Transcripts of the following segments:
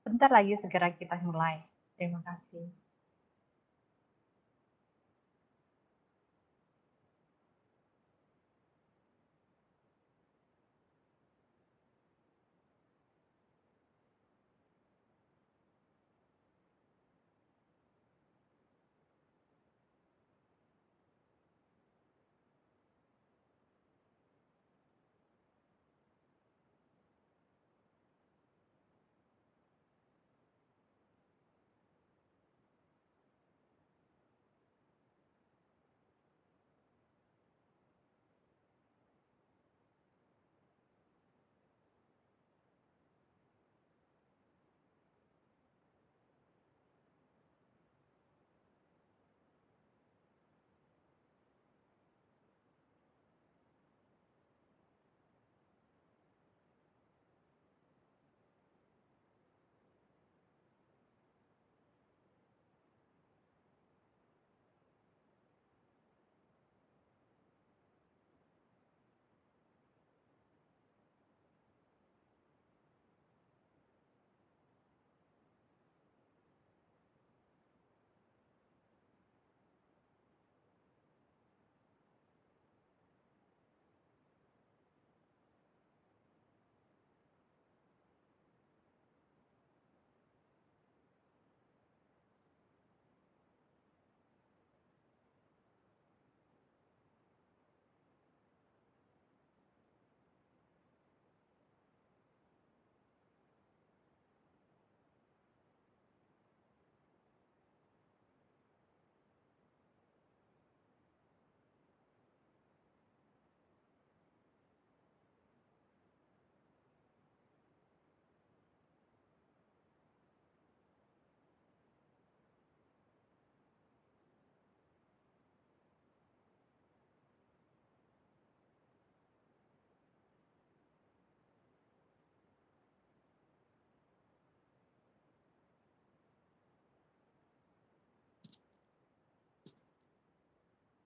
Bentar lagi segera kita mulai. Terima kasih.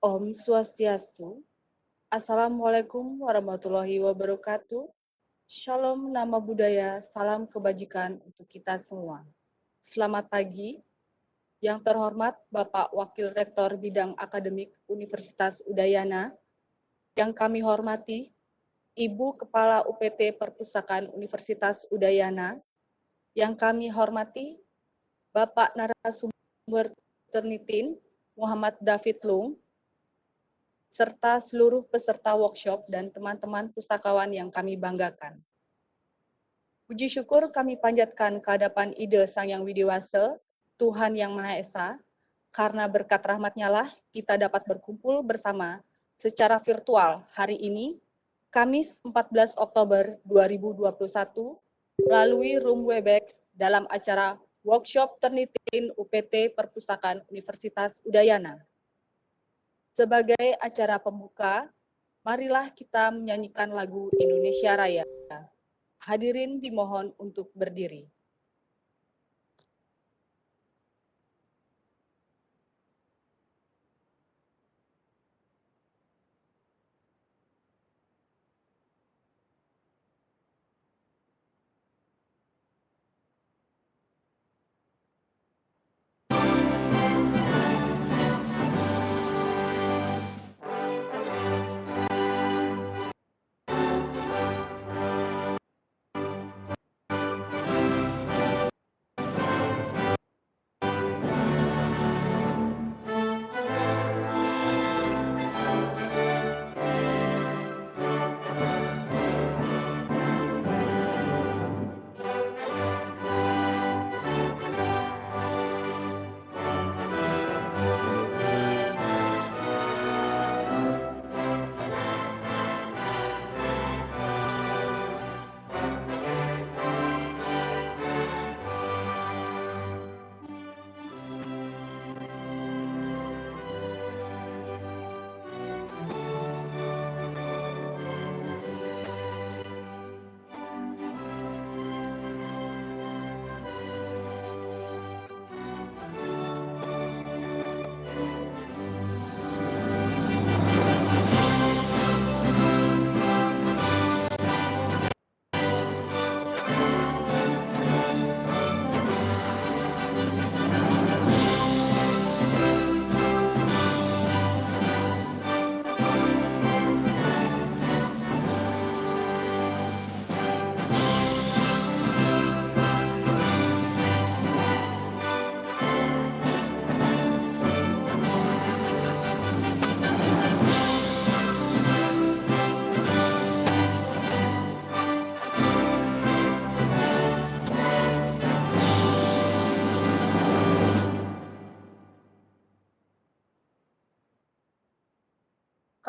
Om Swastiastu. Assalamualaikum warahmatullahi wabarakatuh. Shalom nama budaya, salam kebajikan untuk kita semua. Selamat pagi, yang terhormat Bapak Wakil Rektor Bidang Akademik Universitas Udayana, yang kami hormati Ibu Kepala UPT Perpustakaan Universitas Udayana, yang kami hormati Bapak Narasumber Turnitin Muhammad David Lung, serta seluruh peserta workshop dan teman-teman pustakawan yang kami banggakan. Puji syukur kami panjatkan kehadapan Ide Sang Yang Widiwasa, Tuhan Yang Maha Esa, karena berkat rahmat-Nya lah kita dapat berkumpul bersama secara virtual hari ini, Kamis 14 Oktober 2021, melalui Room Webex dalam acara Workshop Turnitin UPT Perpustakaan Universitas Udayana. Sebagai acara pembuka, marilah kita menyanyikan lagu Indonesia Raya. Hadirin dimohon untuk berdiri.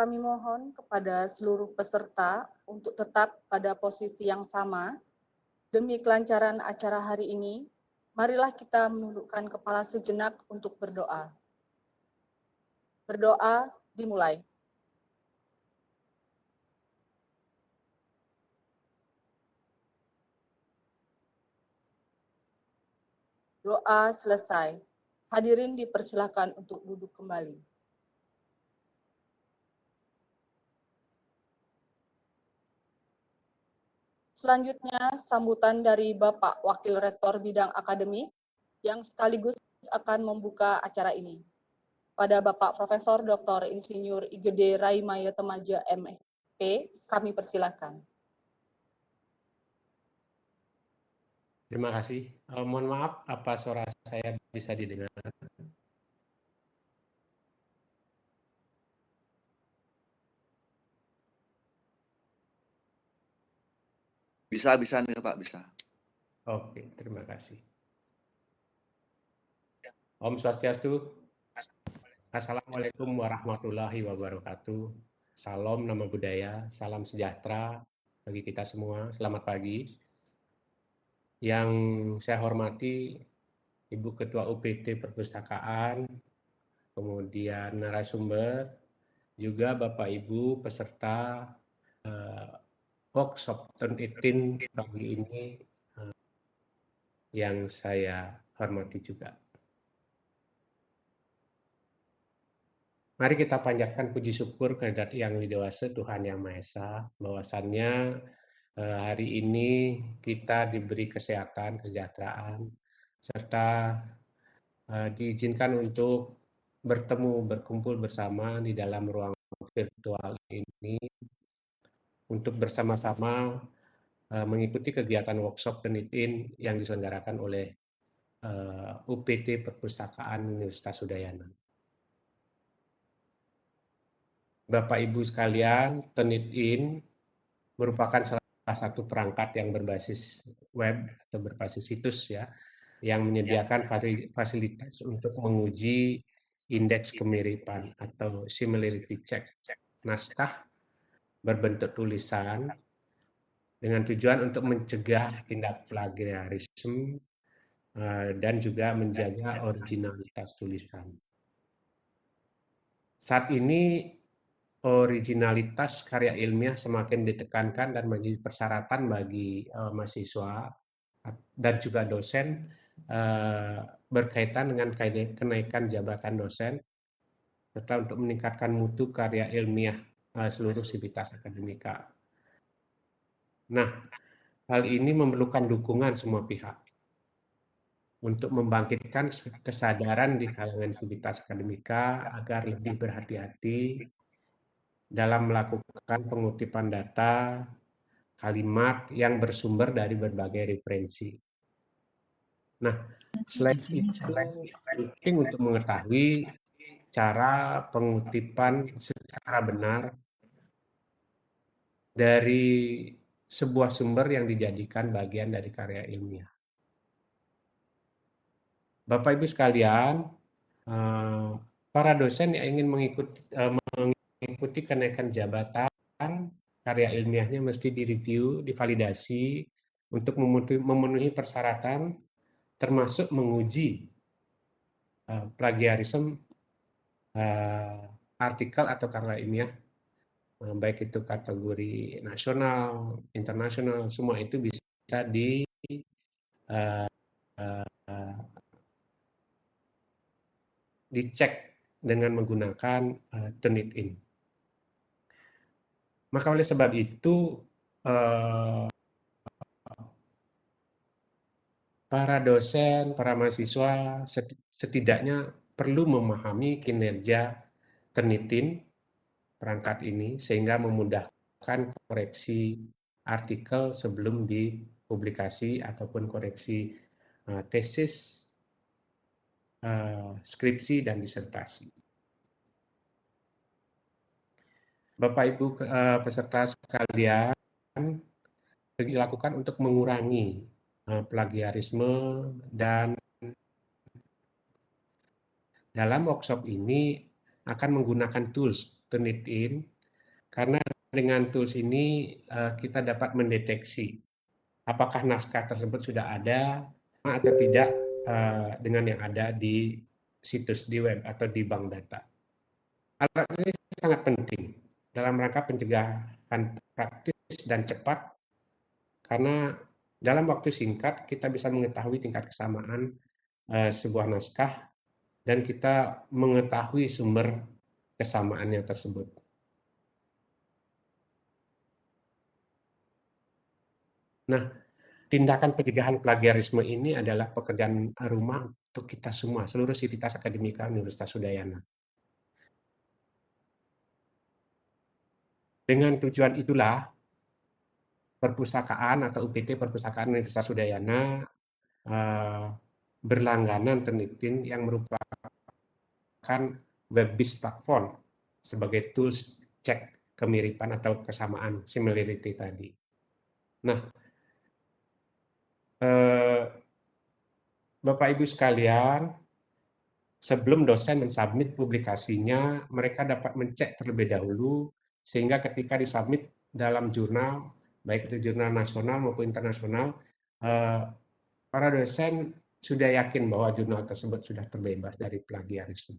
kami mohon kepada seluruh peserta untuk tetap pada posisi yang sama. Demi kelancaran acara hari ini, marilah kita menundukkan kepala sejenak untuk berdoa. Berdoa dimulai. Doa selesai. Hadirin dipersilakan untuk duduk kembali. Selanjutnya, sambutan dari Bapak Wakil Rektor Bidang Akademik yang sekaligus akan membuka acara ini. Pada Bapak Profesor Dr. Insinyur Igede Raimaya Temaja MP, kami persilakan. Terima kasih. Mohon maaf, apa suara saya bisa didengar? Bisa nih Pak, bisa. Oke, terima kasih. Om Swastiastu. Assalamualaikum warahmatullahi wabarakatuh. Salam nama budaya, salam sejahtera bagi kita semua. Selamat pagi. Yang saya hormati Ibu Ketua UPT Perpustakaan, kemudian narasumber, juga Bapak Ibu peserta workshop Turn 18 pagi ini yang saya hormati juga. Mari kita panjatkan puji syukur kehadirat Yang Widewasa Tuhan Yang Maha Esa, bahwasannya hari ini kita diberi kesehatan, kesejahteraan, serta diizinkan untuk bertemu, berkumpul bersama di dalam ruang virtual ini untuk bersama-sama mengikuti kegiatan workshop penelitian yang diselenggarakan oleh UPT Perpustakaan Universitas Udayana. Bapak Ibu sekalian, Turnitin merupakan salah satu perangkat yang berbasis web atau berbasis situs ya, yang menyediakan fasilitas untuk menguji indeks kemiripan atau similarity check naskah berbentuk tulisan dengan tujuan untuk mencegah tindak plagiarisme dan juga menjaga originalitas tulisan. Saat ini originalitas karya ilmiah semakin ditekankan dan menjadi persyaratan bagi mahasiswa dan juga dosen berkaitan dengan kenaikan jabatan dosen serta untuk meningkatkan mutu karya ilmiah seluruh sivitas akademika. Nah, hal ini memerlukan dukungan semua pihak untuk membangkitkan kesadaran di kalangan sivitas akademika agar lebih berhati-hati dalam melakukan pengutipan data kalimat yang bersumber dari berbagai referensi. Nah, selain itu penting untuk mengetahui cara pengutipan secara benar dari sebuah sumber yang dijadikan bagian dari karya ilmiah. Bapak Ibu sekalian, para dosen yang ingin mengikuti kenaikan jabatan, karya ilmiahnya mesti direview, divalidasi untuk memenuhi persyaratan termasuk menguji plagiarisme artikel atau karya ilmiah, baik itu kategori nasional, internasional, semua itu bisa dicek dengan menggunakan Turnitin. Maka oleh sebab itu para dosen, para mahasiswa setidaknya perlu memahami kinerja Turnitin perangkat ini sehingga memudahkan koreksi artikel sebelum dipublikasi ataupun koreksi tesis, skripsi, dan disertasi. Bapak Ibu peserta sekalian, dilakukan untuk mengurangi plagiarisme, dan dalam workshop ini akan menggunakan tools Turnitin Karena dengan tools ini kita dapat mendeteksi apakah naskah tersebut sudah ada atau tidak dengan yang ada di situs di web atau di bank data. Alat ini sangat penting dalam rangka pencegahan praktis dan cepat karena dalam waktu singkat kita bisa mengetahui tingkat kesamaan sebuah naskah dan kita mengetahui sumber kesamaannya tersebut. Nah, tindakan pencegahan plagiarisme ini adalah pekerjaan rumah untuk kita semua, seluruh sivitas akademika Universitas Udayana. Dengan tujuan itulah, perpustakaan atau UPT Perpustakaan Universitas Udayana berlangganan Turnitin yang merupakan web-based platform sebagai tools cek kemiripan atau kesamaan, similarity tadi. Nah, Bapak Ibu sekalian, sebelum dosen mensubmit publikasinya, mereka dapat mencek terlebih dahulu, sehingga ketika disubmit dalam jurnal, baik itu jurnal nasional maupun internasional, para dosen sudah yakin bahwa jurnal tersebut sudah terbebas dari plagiarisme.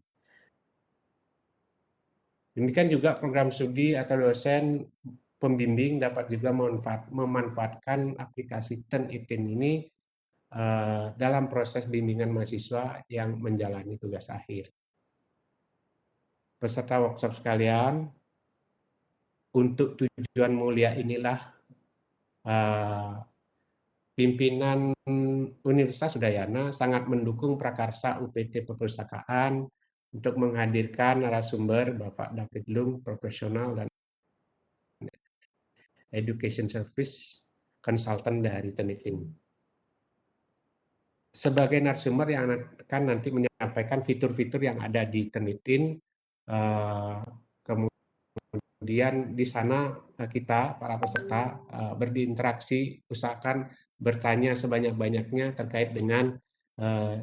Demikian juga program studi atau dosen pembimbing dapat juga memanfaatkan aplikasi Turnitin ini dalam proses bimbingan mahasiswa yang menjalani tugas akhir. Peserta workshop sekalian, untuk tujuan mulia inilah pimpinan Universitas Udayana sangat mendukung prakarsa UPT Perpustakaan untuk menghadirkan narasumber Bapak David Lung, profesional dan Education Service Consultant dari Turnitin. Sebagai narasumber yang akan nanti menyampaikan fitur-fitur yang ada di Turnitin, kemudian di sana kita, para peserta, berinteraksi, usahakan bertanya sebanyak-banyaknya terkait dengan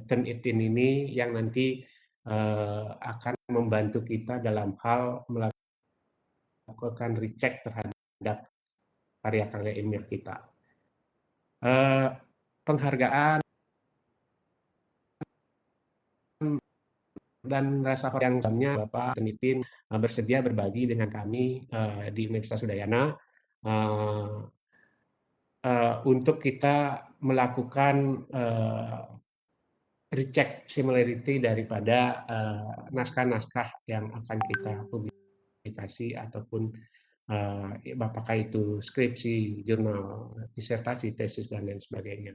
Turnitin ini yang nanti akan membantu kita dalam hal melakukan recheck terhadap karya-karya ilmiah kita. Penghargaan dan rasa hormat yang sebelumnya Bapak Turnitin bersedia berbagi dengan kami di Universitas Udayana untuk kita melakukan recheck similarity daripada naskah-naskah yang akan kita publikasi ataupun apakah itu skripsi, jurnal, disertasi, tesis, dan lain sebagainya.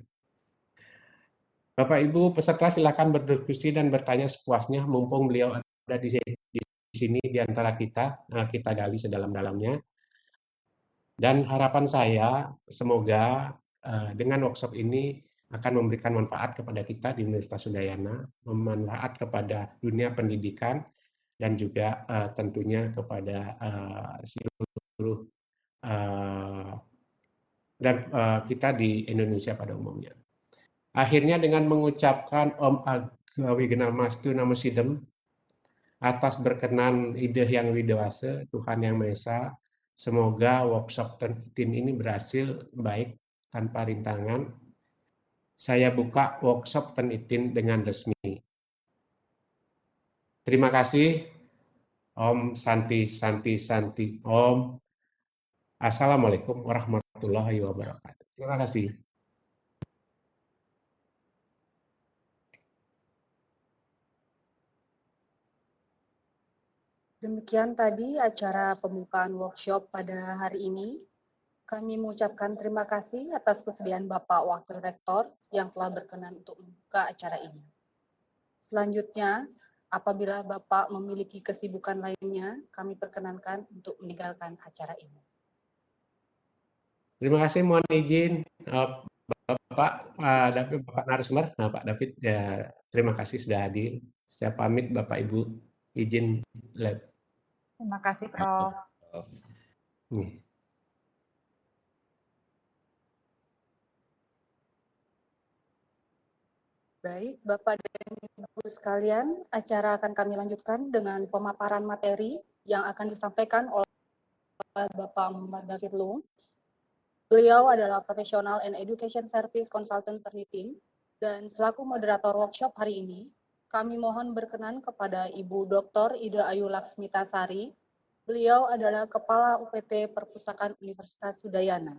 Bapak Ibu peserta silakan berdiskusi dan bertanya sepuasnya mumpung beliau ada di sini di antara kita, kita gali sedalam-dalamnya. Dan harapan saya semoga dengan workshop ini akan memberikan manfaat kepada kita di Universitas Udayana, bermanfaat kepada dunia pendidikan dan juga tentunya kepada seluruh dan kita di Indonesia pada umumnya. Akhirnya dengan mengucapkan Om Agawi Genal Mastu Namo Sidem atas berkenan ide yang widawasa Tuhan Yang Maha Esa, semoga workshop Turnitin ini berhasil baik tanpa rintangan. Saya buka workshop Turnitin dengan resmi. Terima kasih. Om Santi Santi Santi Om. Assalamualaikum warahmatullahi wabarakatuh. Terima kasih. Demikian tadi acara pembukaan workshop pada hari ini. Kami mengucapkan terima kasih atas kesediaan Bapak Wakil Rektor yang telah berkenan untuk membuka acara ini. Selanjutnya, apabila Bapak memiliki kesibukan lainnya, kami perkenankan untuk meninggalkan acara ini. Terima kasih, mohon izin Bapak David, Bapak narasumber, Pak David, ya, terima kasih sudah hadir. Saya pamit Bapak Ibu, izin live. Terima kasih, Prof. Nih. Baik, Bapak dan Ibu sekalian, acara akan kami lanjutkan dengan pemaparan materi yang akan disampaikan oleh Bapak Muhammad David Lung. Beliau adalah Professional and Education Service Consultant Pernitin, dan selaku moderator workshop hari ini, kami mohon berkenan kepada Ibu Dr. Ida Ayu Laksmita Sari. Beliau adalah Kepala UPT Perpustakaan Universitas Udayana.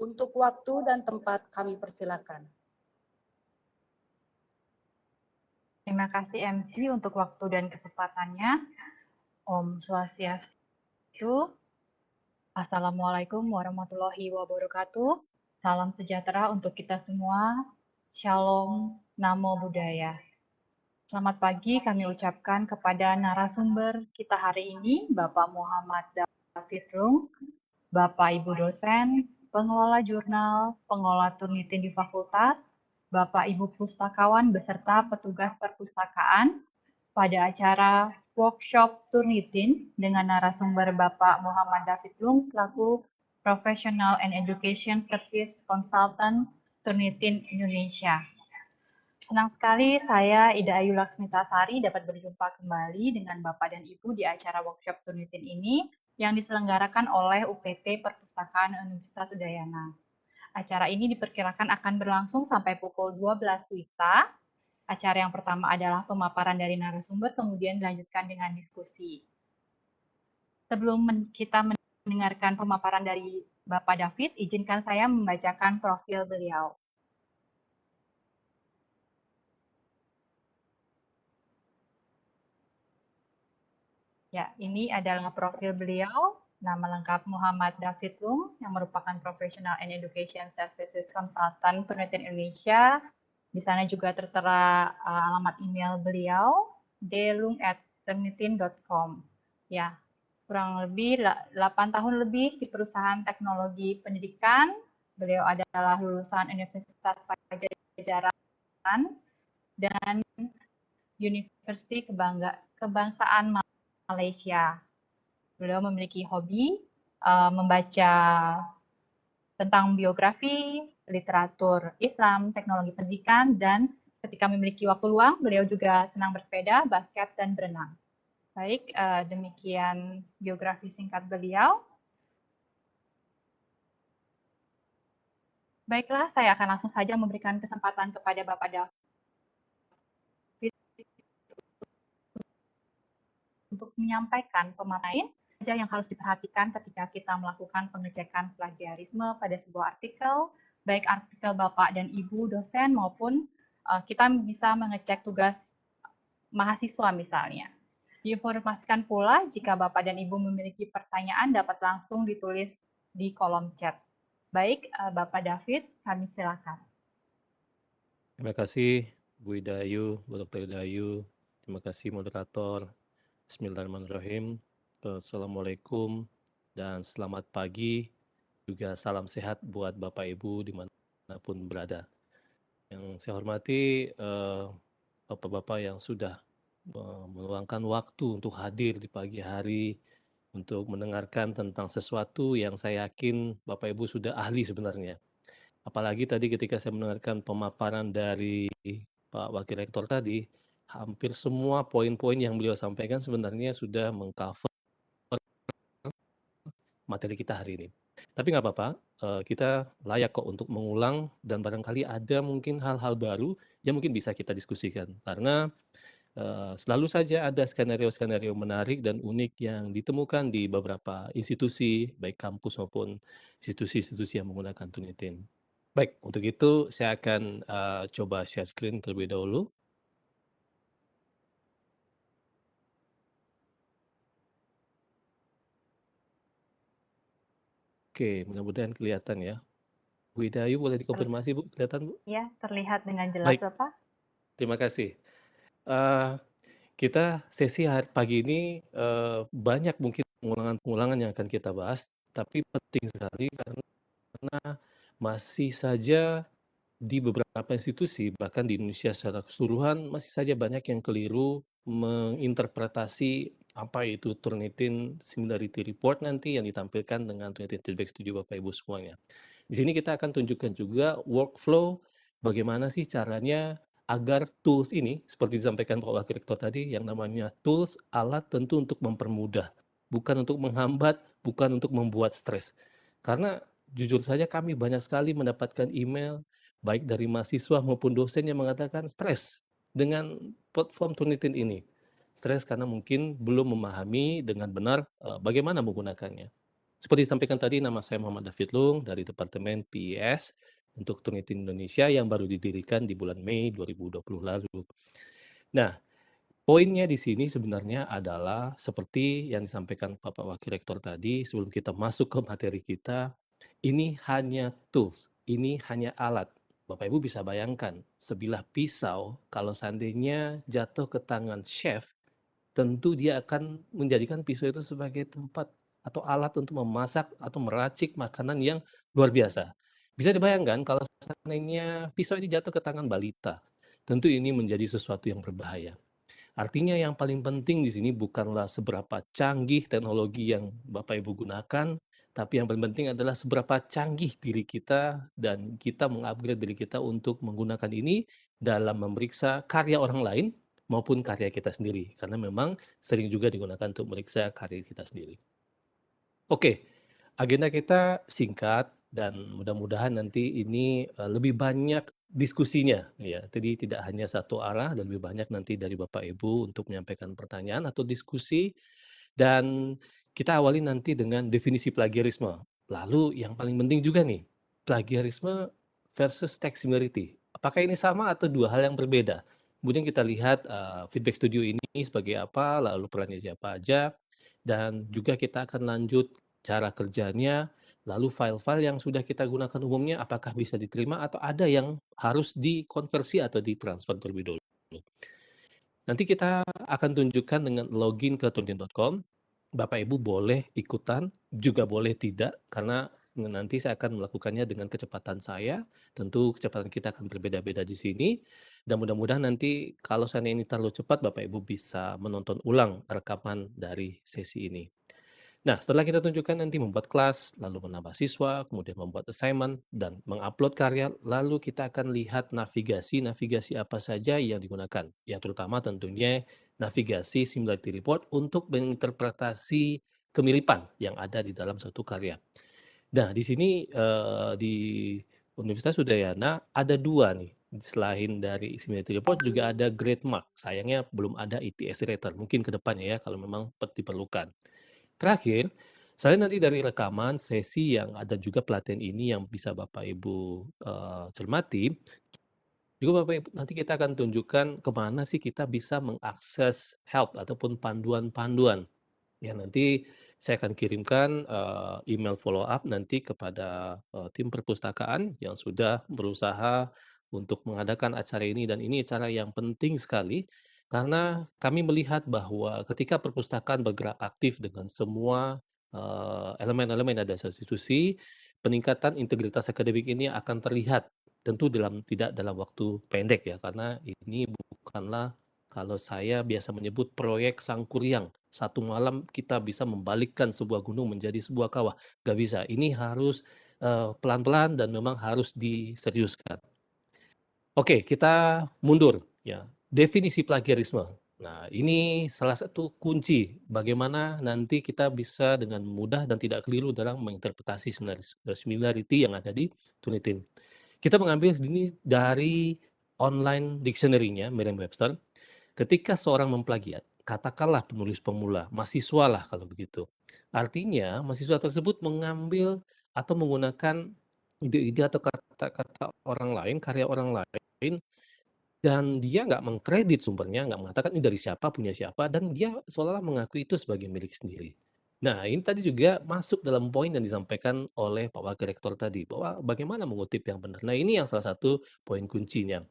Untuk waktu dan tempat kami persilakan. Terima kasih MC untuk waktu dan kesempatannya. Om Swastiastu. Assalamualaikum warahmatullahi wabarakatuh. Salam sejahtera untuk kita semua. Shalom, Namo Buddhaya. Selamat pagi kami ucapkan kepada narasumber kita hari ini, Bapak Muhammad David Lung, Bapak Ibu dosen, pengelola jurnal, pengelola Turnitin di fakultas, Bapak Ibu pustakawan beserta petugas perpustakaan pada acara workshop Turnitin dengan narasumber Bapak Muhammad David Lung selaku Professional and Education Service Consultant Turnitin Indonesia. Senang sekali saya Ida Ayu Laksmita Sari dapat berjumpa kembali dengan Bapak dan Ibu di acara workshop Turnitin ini yang diselenggarakan oleh UPT Perpustakaan Universitas Udayana. Acara ini diperkirakan akan berlangsung sampai pukul 12 WITA. Acara yang pertama adalah pemaparan dari narasumber, kemudian dilanjutkan dengan diskusi. Sebelum kita mendengarkan pemaparan dari Bapak David, izinkan saya membacakan profil beliau. Ya, ini adalah profil beliau. Nama lengkap Muhammad David Lung, yang merupakan Professional and Education Services Consultant Turnitin Indonesia. Di sana juga tertera alamat email beliau, delung@turnitin.com. Ya, kurang lebih 8 tahun lebih di perusahaan teknologi pendidikan. Beliau adalah lulusan Universitas Pajajaran dan Universiti Kebangsaan Malaysia. Beliau memiliki hobi membaca tentang biografi, literatur Islam, teknologi pendidikan, dan ketika memiliki waktu luang, beliau juga senang bersepeda, basket, dan berenang. Baik, demikian biografi singkat beliau. Baiklah, saya akan langsung saja memberikan kesempatan kepada Bapak David untuk menyampaikan pemaparan saja yang harus diperhatikan ketika kita melakukan pengecekan plagiarisme pada sebuah artikel, baik artikel Bapak dan Ibu dosen maupun kita bisa mengecek tugas mahasiswa misalnya. Diinformasikan pula jika Bapak dan Ibu memiliki pertanyaan dapat langsung ditulis di kolom chat. Baik, Bapak David, kami silakan. Terima kasih Bu Ida Ayu, Bu Dr. Ida Ayu. Terima kasih moderator. Bismillahirrahmanirrahim. Assalamualaikum dan selamat pagi. Juga salam sehat buat Bapak Ibu dimanapun berada. Yang saya hormati Bapak-Bapak yang sudah meluangkan waktu untuk hadir di pagi hari untuk mendengarkan tentang sesuatu yang saya yakin Bapak Ibu sudah ahli sebenarnya. Apalagi tadi ketika saya mendengarkan pemaparan dari Pak Wakil Rektor tadi, hampir semua poin-poin yang beliau sampaikan sebenarnya sudah mengcover materi kita hari ini. Tapi nggak apa-apa, kita layak kok untuk mengulang dan barangkali ada mungkin hal-hal baru yang mungkin bisa kita diskusikan. Karena selalu saja ada skenario-skenario menarik dan unik yang ditemukan di beberapa institusi, baik kampus maupun institusi-institusi yang menggunakan Turnitin. Baik, untuk itu saya akan coba share screen terlebih dahulu. Oke, mudah-mudahan kelihatan ya. Bu Ida Ayu boleh dikonfirmasi Bu, kelihatan Bu? Ya, terlihat dengan jelas Baik. Bapak. Terima kasih. Kita sesi pagi ini banyak mungkin pengulangan-pengulangan yang akan kita bahas, tapi penting sekali karena masih saja di beberapa institusi, bahkan di Indonesia secara keseluruhan, masih saja banyak yang keliru menginterpretasi apa itu Turnitin Similarity Report nanti yang ditampilkan dengan Turnitin Feedback Studio Bapak Ibu semuanya. Di sini kita akan tunjukkan juga workflow bagaimana sih caranya agar tools ini, seperti disampaikan Pak Wakil Rektor tadi, yang namanya tools, alat tentu untuk mempermudah, bukan untuk menghambat, bukan untuk membuat stres. Karena jujur saja kami banyak sekali mendapatkan email baik dari mahasiswa maupun dosen yang mengatakan stres dengan platform Turnitin ini. Stres karena mungkin belum memahami dengan benar bagaimana menggunakannya. Seperti disampaikan tadi, nama saya Muhammad David Lung dari Departemen PIS untuk Turnitin Indonesia yang baru didirikan di bulan Mei 2020 lalu. Nah, poinnya di sini sebenarnya adalah seperti yang disampaikan Bapak Wakil Rektor tadi, sebelum kita masuk ke materi kita, ini hanya tools, ini hanya alat. Bapak Ibu bisa bayangkan, sebilah pisau kalau seandainya jatuh ke tangan chef, tentu dia akan menjadikan pisau itu sebagai tempat atau alat untuk memasak atau meracik makanan yang luar biasa. Bisa dibayangkan kalau seandainya pisau ini jatuh ke tangan balita, tentu ini menjadi sesuatu yang berbahaya. Artinya yang paling penting di sini bukanlah seberapa canggih teknologi yang Bapak Ibu gunakan, tapi yang paling penting adalah seberapa canggih diri kita dan kita mengupgrade diri kita untuk menggunakan ini dalam memeriksa karya orang lain maupun karya kita sendiri. Karena memang sering juga digunakan untuk memeriksa karya kita sendiri. Oke, agenda kita singkat dan mudah-mudahan nanti ini lebih banyak diskusinya ya. Jadi tidak hanya satu arah dan lebih banyak nanti dari Bapak Ibu untuk menyampaikan pertanyaan atau diskusi dan kita awali nanti dengan definisi plagiarisme. Lalu yang paling penting juga nih, plagiarisme versus text similarity. Apakah ini sama atau dua hal yang berbeda? Kemudian kita lihat feedback studio ini sebagai apa, lalu perannya siapa aja, dan juga kita akan lanjut cara kerjanya, lalu file-file yang sudah kita gunakan umumnya apakah bisa diterima atau ada yang harus dikonversi atau ditransfer terlebih dulu. Nanti kita akan tunjukkan dengan login ke turnitin.com. Bapak Ibu boleh ikutan, juga boleh tidak, karena nanti saya akan melakukannya dengan kecepatan saya. Tentu kecepatan kita akan berbeda-beda di sini. Dan mudah-mudahan nanti kalau saya ini terlalu cepat, Bapak Ibu bisa menonton ulang rekaman dari sesi ini. Nah, setelah kita tunjukkan nanti membuat kelas, lalu menambah siswa, kemudian membuat assignment, dan mengupload karya, lalu kita akan lihat navigasi apa saja yang digunakan. Yang terutama tentunya navigasi similarity report untuk menginterpretasi kemiripan yang ada di dalam suatu karya. Nah, di sini di Universitas Udayana ada dua nih. Selain dari similarity report juga ada grade mark. Sayangnya belum ada ITS rater. Mungkin ke depannya ya kalau memang diperlukan. Terakhir, selain nanti dari rekaman sesi yang ada juga pelatihan ini yang bisa Bapak Ibu cermati, juga Bapak Ibu nanti kita akan tunjukkan kemana sih kita bisa mengakses help ataupun panduan-panduan. Ya nanti saya akan kirimkan email follow up nanti kepada tim perpustakaan yang sudah berusaha untuk mengadakan acara ini dan ini acara yang penting sekali karena kami melihat bahwa ketika perpustakaan bergerak aktif dengan semua elemen-elemen yang ada di institusi, peningkatan integritas akademik ini akan terlihat tentu tidak dalam waktu pendek ya karena ini bukanlah kalau saya biasa menyebut proyek Sangkuriang. Satu malam kita bisa membalikkan sebuah gunung menjadi sebuah kawah. Gak bisa. Ini harus pelan-pelan dan memang harus diseriuskan. Oke, kita mundur. Ya, definisi plagiarisme. Nah, ini salah satu kunci bagaimana nanti kita bisa dengan mudah dan tidak keliru dalam menginterpretasi similarity yang ada di Turnitin. Kita mengambil ini dari online dictionary-nya Merriam-Webster. Ketika seorang memplagiat, katakanlah penulis pemula, mahasiswa lah kalau begitu. Artinya mahasiswa tersebut mengambil atau menggunakan ide-ide atau kata-kata orang lain, karya orang lain, dan dia nggak mengkredit sumbernya, nggak mengatakan ini dari siapa, punya siapa, dan dia seolah-olah mengakui itu sebagai milik sendiri. Nah, ini tadi juga masuk dalam poin yang disampaikan oleh Pak Wakil Rektor tadi, bahwa bagaimana mengutip yang benar. Nah, ini yang salah satu poin kuncinya.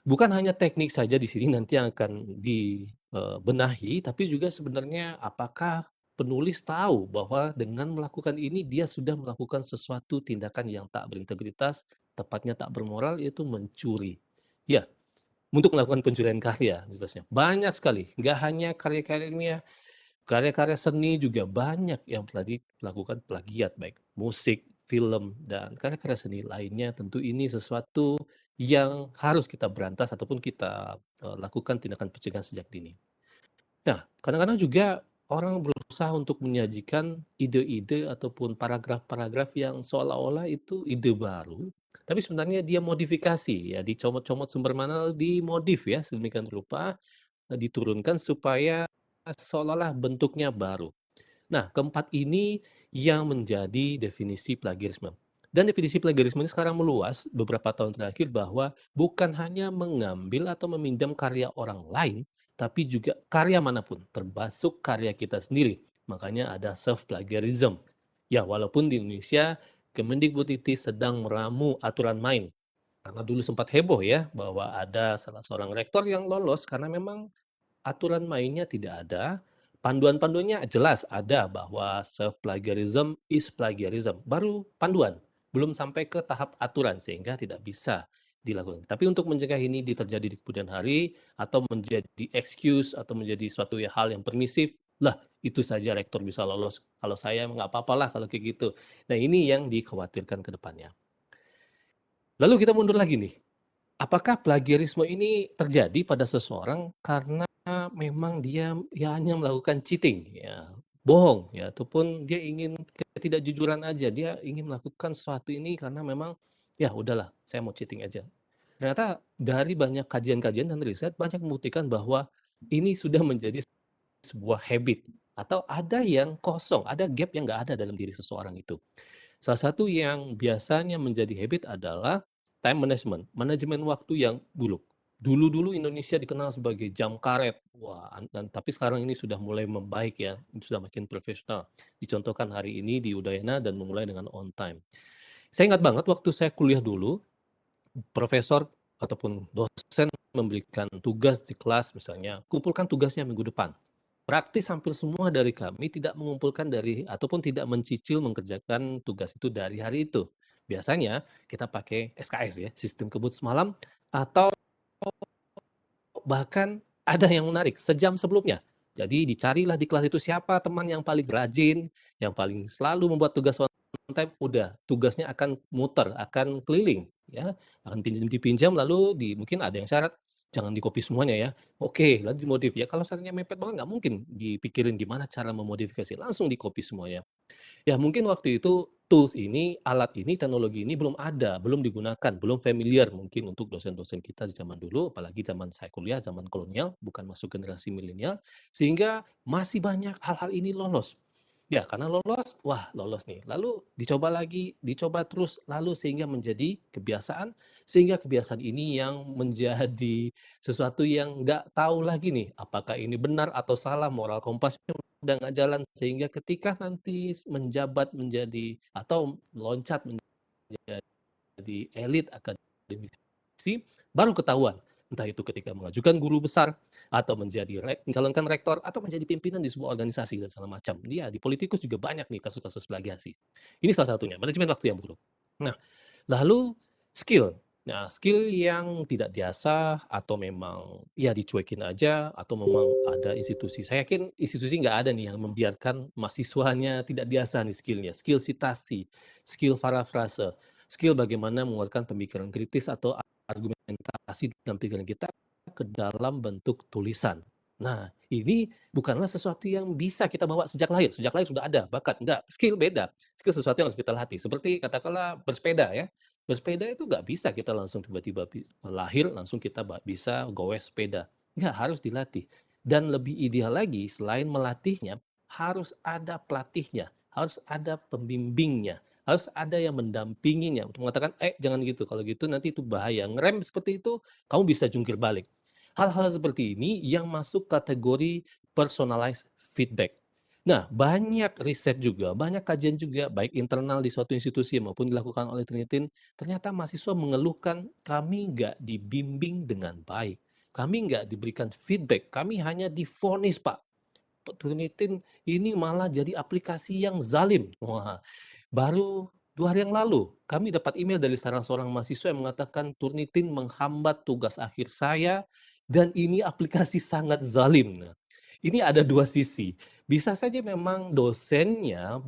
Bukan hanya teknik saja di sini nanti yang akan dibenahi, tapi juga sebenarnya apakah penulis tahu bahwa dengan melakukan ini dia sudah melakukan sesuatu tindakan yang tak berintegritas, tepatnya tak bermoral, yaitu mencuri. Ya, untuk melakukan pencurian karya, seterusnya. Banyak sekali, nggak hanya karya-karya ilmiah, karya-karya seni juga banyak yang telah dilakukan plagiat, baik musik, film, dan karya-karya seni lainnya. Tentu ini sesuatu yang harus kita berantas ataupun kita lakukan tindakan pencegahan sejak dini. Nah, kadang-kadang juga orang berusaha untuk menyajikan ide-ide ataupun paragraf-paragraf yang seolah-olah itu ide baru, tapi sebenarnya dia modifikasi ya, dicomot-comot sumber mana, dimodif ya sedemikian rupa, diturunkan supaya seolah-olah bentuknya baru. Nah, keempat ini yang menjadi definisi plagiarisme. Dan definisi plagiarisme ini sekarang meluas beberapa tahun terakhir bahwa bukan hanya mengambil atau meminjam karya orang lain, tapi juga karya manapun, termasuk karya kita sendiri. Makanya ada self-plagiarism. Ya, walaupun di Indonesia Kemendikbudristek sedang meramu aturan main. Karena dulu sempat heboh ya, bahwa ada salah seorang rektor yang lolos karena memang aturan mainnya tidak ada, panduan-panduannya jelas ada bahwa self plagiarism is plagiarism, baru panduan, belum sampai ke tahap aturan sehingga tidak bisa dilakukan. Tapi untuk mencegah ini terjadi di kemudian hari atau menjadi excuse atau menjadi suatu hal yang permisif, lah itu saja rektor bisa lolos. Kalau saya nggak apa-apalah kalau kayak gitu. Nah ini yang dikhawatirkan ke depannya. Lalu kita mundur lagi nih. Apakah plagiarisme ini terjadi pada seseorang karena memang dia ya hanya melakukan cheating, ya, bohong, ya, ataupun dia ingin ketidakjujuran aja, dia ingin melakukan sesuatu ini karena memang ya udahlah, saya mau cheating aja. Ternyata dari banyak kajian-kajian dan riset banyak membuktikan bahwa ini sudah menjadi sebuah habit atau ada yang kosong, ada gap yang nggak ada dalam diri seseorang itu. Salah satu yang biasanya menjadi habit adalah time management, manajemen waktu yang buruk. Dulu-dulu Indonesia dikenal sebagai jam karet. Wah, tapi sekarang ini sudah mulai membaik ya, sudah makin profesional. Dicontohkan hari ini di Udayana dan memulai dengan on time. Saya ingat banget waktu saya kuliah dulu, profesor ataupun dosen memberikan tugas di kelas misalnya, kumpulkan tugasnya minggu depan. Praktis hampir semua dari kami tidak mengumpulkan dari ataupun tidak mencicil mengerjakan tugas itu dari hari itu. Biasanya kita pakai SKS ya, sistem kebut semalam, atau bahkan ada yang menarik, sejam sebelumnya. Jadi dicarilah di kelas itu siapa teman yang paling rajin, yang paling selalu membuat tugas on time, udah tugasnya akan muter, akan keliling, ya, akan dipinjam lalu mungkin ada yang syarat jangan di-copy semuanya ya. Oke, lalu dimodif ya. Kalau seandainya mepet banget nggak mungkin dipikirin gimana cara memodifikasi, langsung di-copy semuanya. Ya mungkin waktu itu tools ini, alat ini, teknologi ini belum ada, belum digunakan, belum familiar mungkin untuk dosen-dosen kita di zaman dulu, apalagi zaman saya kuliah, zaman kolonial, bukan masuk generasi milenial, sehingga masih banyak hal-hal ini lolos. Ya, karena lolos, wah lolos nih. Lalu dicoba lagi, dicoba terus, lalu sehingga menjadi kebiasaan, sehingga kebiasaan ini yang menjadi sesuatu yang nggak tahu lagi nih, apakah ini benar atau salah, moral kompasnya udah nggak jalan, sehingga ketika nanti menjabat menjadi atau meloncat menjadi elit akademisi, baru ketahuan. Entah itu ketika mengajukan guru besar, atau mencalonkan rektor, atau menjadi pimpinan di sebuah organisasi dan segala macam. Dia di politikus juga banyak nih kasus-kasus plagiasi. Ini salah satunya, manajemen waktu yang buruk. Nah, lalu skill. Nah, skill yang tidak biasa atau memang ya dicuekin aja atau memang ada institusi. Saya yakin institusi nggak ada nih yang membiarkan mahasiswanya tidak biasa nih skillnya. Skill citasi, skill parafrase, skill bagaimana mengeluarkan pemikiran kritis atau argumentasi dalam pikiran kita ke dalam bentuk tulisan. Nah, ini bukanlah sesuatu yang bisa kita bawa sejak lahir. Sejak lahir sudah ada bakat. Enggak, skill beda. Skill sesuatu yang harus kita latih. Seperti katakanlah bersepeda ya. Bersepeda itu nggak bisa kita langsung tiba-tiba lahir, langsung kita bisa gowes sepeda. Nggak, harus dilatih. Dan lebih ideal lagi, selain melatihnya, harus ada pelatihnya, harus ada pembimbingnya, harus ada yang mendampinginya untuk mengatakan, jangan gitu, kalau gitu nanti itu bahaya. Ngerem seperti itu, kamu bisa jungkir balik. Hal-hal seperti ini yang masuk kategori personalized feedback. Nah, banyak riset juga, banyak kajian juga, baik internal di suatu institusi maupun dilakukan oleh Trinitin, ternyata mahasiswa mengeluhkan kami nggak dibimbing dengan baik. Kami nggak diberikan feedback, kami hanya divonis, Pak. Trinitin ini malah jadi aplikasi yang zalim. Wah, baru 2 hari yang lalu, kami dapat email dari salah seorang mahasiswa yang mengatakan Turnitin menghambat tugas akhir saya dan ini aplikasi sangat zalim. Nah, ini ada dua sisi. Bisa saja memang dosennya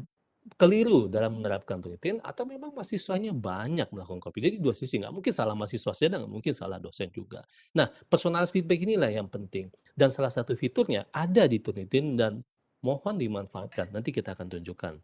keliru dalam menerapkan Turnitin atau memang mahasiswanya banyak melakukan copy. Jadi dua sisi, nggak mungkin salah mahasiswa saja, nggak mungkin salah dosen juga. Nah, personal feedback inilah yang penting. Dan salah satu fiturnya ada di Turnitin dan mohon dimanfaatkan. Nanti kita akan tunjukkan.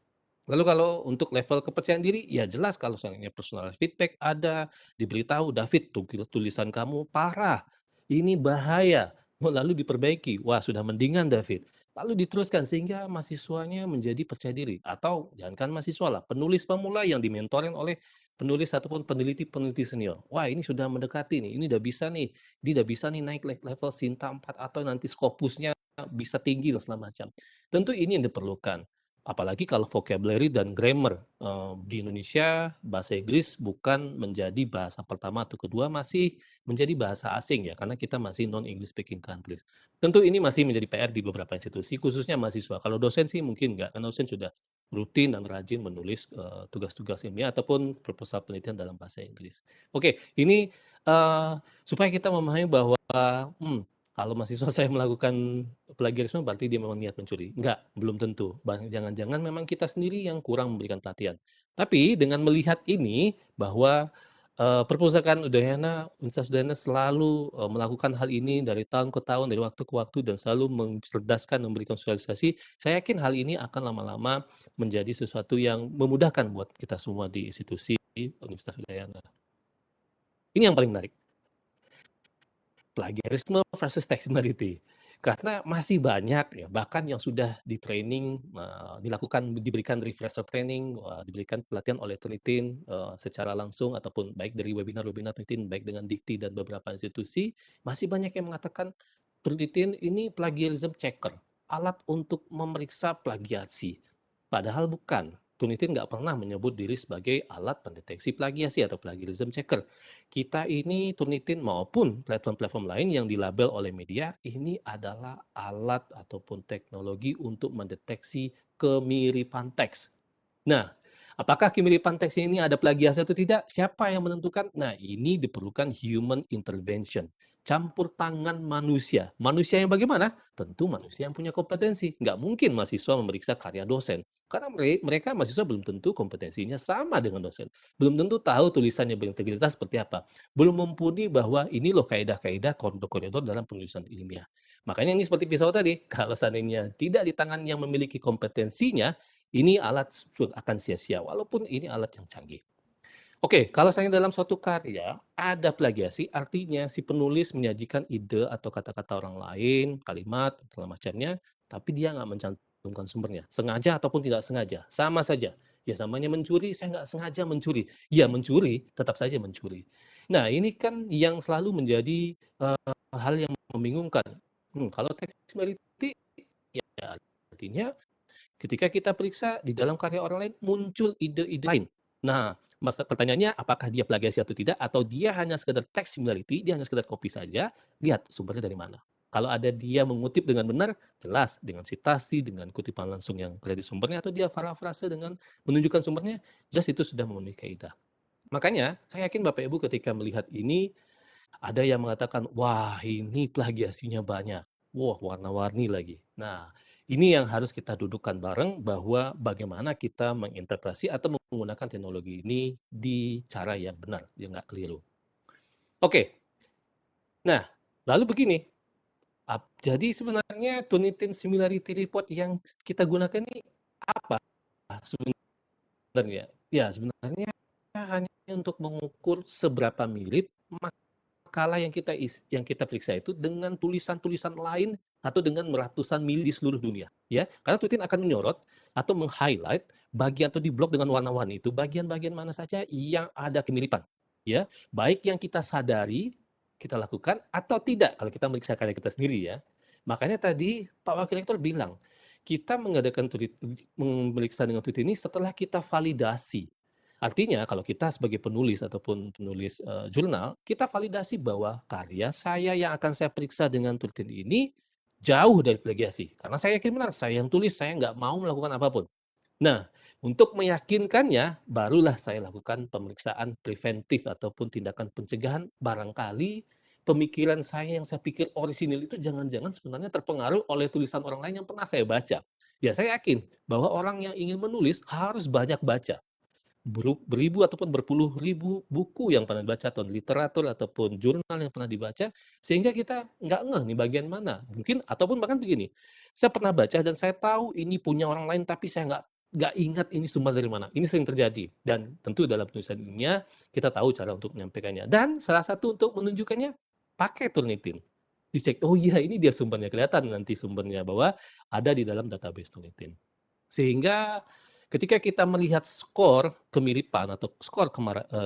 Lalu kalau untuk level kepercayaan diri, ya jelas kalau seandainya personal feedback ada, diberitahu, David, tulisan kamu parah, ini bahaya, lalu diperbaiki, wah sudah mendingan David. Lalu diteruskan sehingga mahasiswanya menjadi percaya diri. Atau jangankan mahasiswa lah, penulis pemula yang dimentorin oleh penulis ataupun peneliti-peneliti senior. Wah ini sudah mendekati nih, ini udah bisa nih naik level Sinta 4 atau nanti Scopusnya bisa tinggi dan segala macam. Tentu ini yang diperlukan. Apalagi kalau vocabulary dan grammar di Indonesia bahasa Inggris bukan menjadi bahasa pertama atau kedua, masih menjadi bahasa asing ya karena kita masih non English speaking countries. Tentu ini masih menjadi PR di beberapa institusi khususnya mahasiswa. Kalau dosen sih mungkin enggak karena dosen sudah rutin dan rajin menulis tugas-tugas ilmiah ataupun proposal penelitian dalam bahasa Inggris. Oke, ini supaya kita memahami bahwa kalau mahasiswa saya melakukan plagiarisme berarti dia memang niat mencuri. Enggak, belum tentu. Jangan-jangan memang kita sendiri yang kurang memberikan pelatihan. Tapi dengan melihat ini bahwa Perpustakaan Universitas Udayana selalu melakukan hal ini dari tahun ke tahun, dari waktu ke waktu dan selalu mencerdaskan, memberikan sosialisasi. Saya yakin hal ini akan lama-lama menjadi sesuatu yang memudahkan buat kita semua di institusi Universitas Udayana. Ini yang paling menarik. Plagiarisme versus textuality. Karena masih banyak ya, bahkan yang sudah di-training, diberikan refresher training, diberikan pelatihan oleh Tunitin secara langsung ataupun baik dari webinar-webinar Tunitin, baik dengan Dikti dan beberapa institusi, masih banyak yang mengatakan Tunitin ini plagiarism checker, alat untuk memeriksa plagiasi. Padahal bukan. Tunitin nggak pernah menyebut diri sebagai alat pendeteksi plagiasi atau plagiarism checker. Kita ini Turnitin maupun platform-platform lain yang dilabel oleh media, ini adalah alat ataupun teknologi untuk mendeteksi kemiripan teks. Nah, apakah kemiripan teks ini ada plagiasi atau tidak? Siapa yang menentukan? Nah, ini diperlukan human intervention. Campur tangan manusia. Manusia yang bagaimana? Tentu manusia yang punya kompetensi. Nggak mungkin mahasiswa memeriksa karya dosen. Karena mereka mahasiswa belum tentu kompetensinya sama dengan dosen. Belum tentu tahu tulisannya berintegritas seperti apa. Belum mumpuni bahwa ini loh kaidah-kaidah koridor-koridor dalam penulisan ilmiah. Makanya ini seperti pisau tadi, kalau seandainya tidak di tangan yang memiliki kompetensinya, ini alat akan sia-sia, walaupun ini alat yang canggih. Oke, kalau saya dalam suatu karya ada plagiasi, artinya si penulis menyajikan ide atau kata-kata orang lain, kalimat, segala macamnya, tapi dia nggak mencantumkan sumbernya. Sengaja ataupun tidak sengaja, sama saja. Ya samanya mencuri, saya nggak sengaja mencuri. Ya mencuri, tetap saja mencuri. Nah ini kan yang selalu menjadi hal yang membingungkan. Kalau textuality, ya artinya ketika kita periksa di dalam karya orang lain muncul ide-ide lain. Nah, pertanyaannya apakah dia plagiasi atau tidak, atau dia hanya sekedar text similarity, dia hanya sekedar copy saja, lihat sumbernya dari mana. Kalau ada dia mengutip dengan benar, jelas dengan citasi, dengan kutipan langsung yang berada di sumbernya, atau dia parafrase dengan menunjukkan sumbernya, jelas itu sudah memenuhi kaidah. Makanya, saya yakin Bapak Ibu ketika melihat ini, ada yang mengatakan, wah ini plagiasinya banyak, wah warna-warni lagi. Nah, ini yang harus kita dudukkan bareng bahwa bagaimana kita menginterpretasi atau menggunakan teknologi ini di cara yang benar, yang nggak keliru. Oke, nah lalu begini, jadi sebenarnya Turnitin Similarity Report yang kita gunakan ini apa sebenarnya? Ya sebenarnya hanya untuk mengukur seberapa mirip makalah yang kita periksa itu dengan tulisan-tulisan lain atau dengan ratusan mili di seluruh dunia, ya. Karena Twitin akan menyorot atau meng-highlight bagian atau di blok dengan warna-warni itu bagian-bagian mana saja yang ada kemiripan, ya. Baik yang kita sadari kita lakukan atau tidak kalau kita meriksa karya kita sendiri ya. Makanya tadi Pak Wakil Rektor bilang, kita mengadakan memeriksa dengan Twitin ini setelah kita validasi. Artinya kalau kita sebagai penulis ataupun penulis jurnal, kita validasi bahwa karya saya yang akan saya periksa dengan Turnitin ini jauh dari plagiasi. Karena saya yakin benar, saya yang tulis, saya nggak mau melakukan apapun. Nah, untuk meyakinkannya, barulah saya lakukan pemeriksaan preventif ataupun tindakan pencegahan. Barangkali pemikiran saya yang saya pikir orisinil itu jangan-jangan sebenarnya terpengaruh oleh tulisan orang lain yang pernah saya baca. Ya, saya yakin bahwa orang yang ingin menulis harus banyak baca. beribu ataupun berpuluh ribu buku yang pernah dibaca, atau literatur ataupun jurnal yang pernah dibaca, sehingga kita nggak ngeh nih bagian mana. Mungkin ataupun bahkan begini, saya pernah baca dan saya tahu ini punya orang lain, tapi saya nggak ingat ini sumber dari mana. Ini sering terjadi, dan tentu dalam penulisan ilmiah kita tahu cara untuk menyampaikannya. Dan salah satu untuk menunjukkannya, pakai Turnitin. Dicek, oh iya ini dia sumbernya, kelihatan nanti sumbernya bahwa ada di dalam database Turnitin. Sehingga ketika kita melihat skor kemiripan atau skor